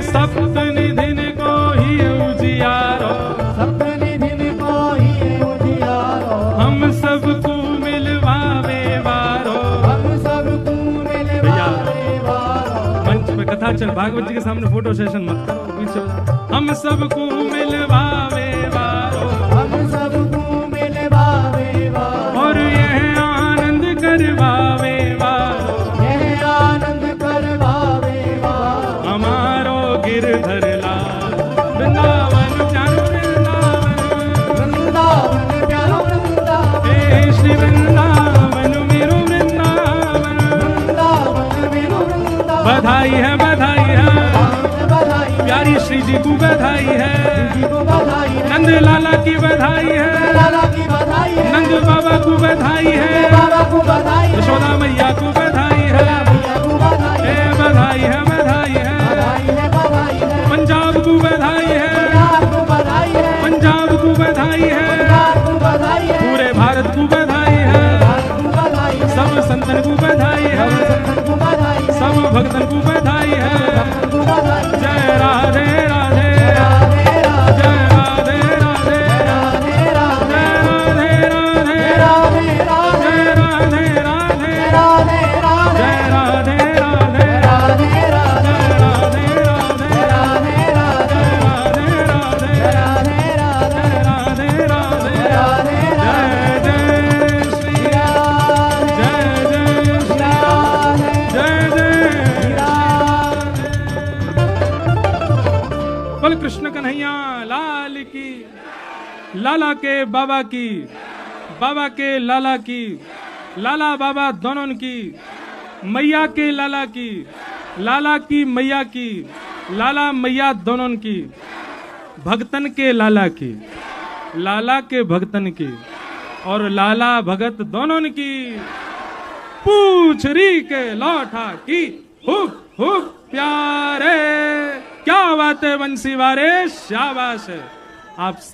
S1: सप्त निधिन को ही उजियारो,
S2: सप्तनिधिन को ही उजियारो।
S1: हम सबको मिलवावे वारो।
S2: हम सबको मिलवावे वारो।
S1: मंच पे कथा चल, भागवत जी के सामने फोटो सेशन मत करो, पीछे हो जाओ। हम सबको मिलवावे वारो,
S2: हम सबको मिलवावे वारो।
S1: और यह आनंद करवावे वारो।
S2: यह आनंद करवावे वारो।
S1: हमारो गिरधर लाल वृंदावन प्यारो वृंदावन।
S2: वृंदावन प्यारो वृंदावन।
S1: हे श्री वृंदावन मेरो वृंदावन।
S2: वृंदावन मेरो वृंदावन।
S1: बधाई है बधाई है,
S2: बधाई
S1: प्यारी श्री जी को बधाई है।
S2: जी को बधाई है।
S1: नंद लाला की बधाई है,
S2: लाला की बधाई है।
S1: नंद बाबा को बधाई है। यशोदा मैया को बधाई है, बधाई है, बधाई है, पंजाब को बधाई है, पंजाब को बधाई है, पूरे भारत को बधाई है, सब संतन को बधाई है, सब भक्तन को बधाई है। जय राधे राधे, जय राधे राधे, जय राधे राधे, जय राधे राधे, जय राधे राधे, कृष्ण कन्हैया लाल की, लाला के बाबा की, बाबा के लाला की, लाला बाबा दोनों की, मैया के लाला की, लाला की मैया की, लाला मैया दोनों की, भक्तन के लाला की, लाला के भक्तन की, और लाला भगत दोनों की, पूछरी के लौठा की, हुप हुप प्यारे। क्या बात है बंसी वारे, शाबाश है आप सब।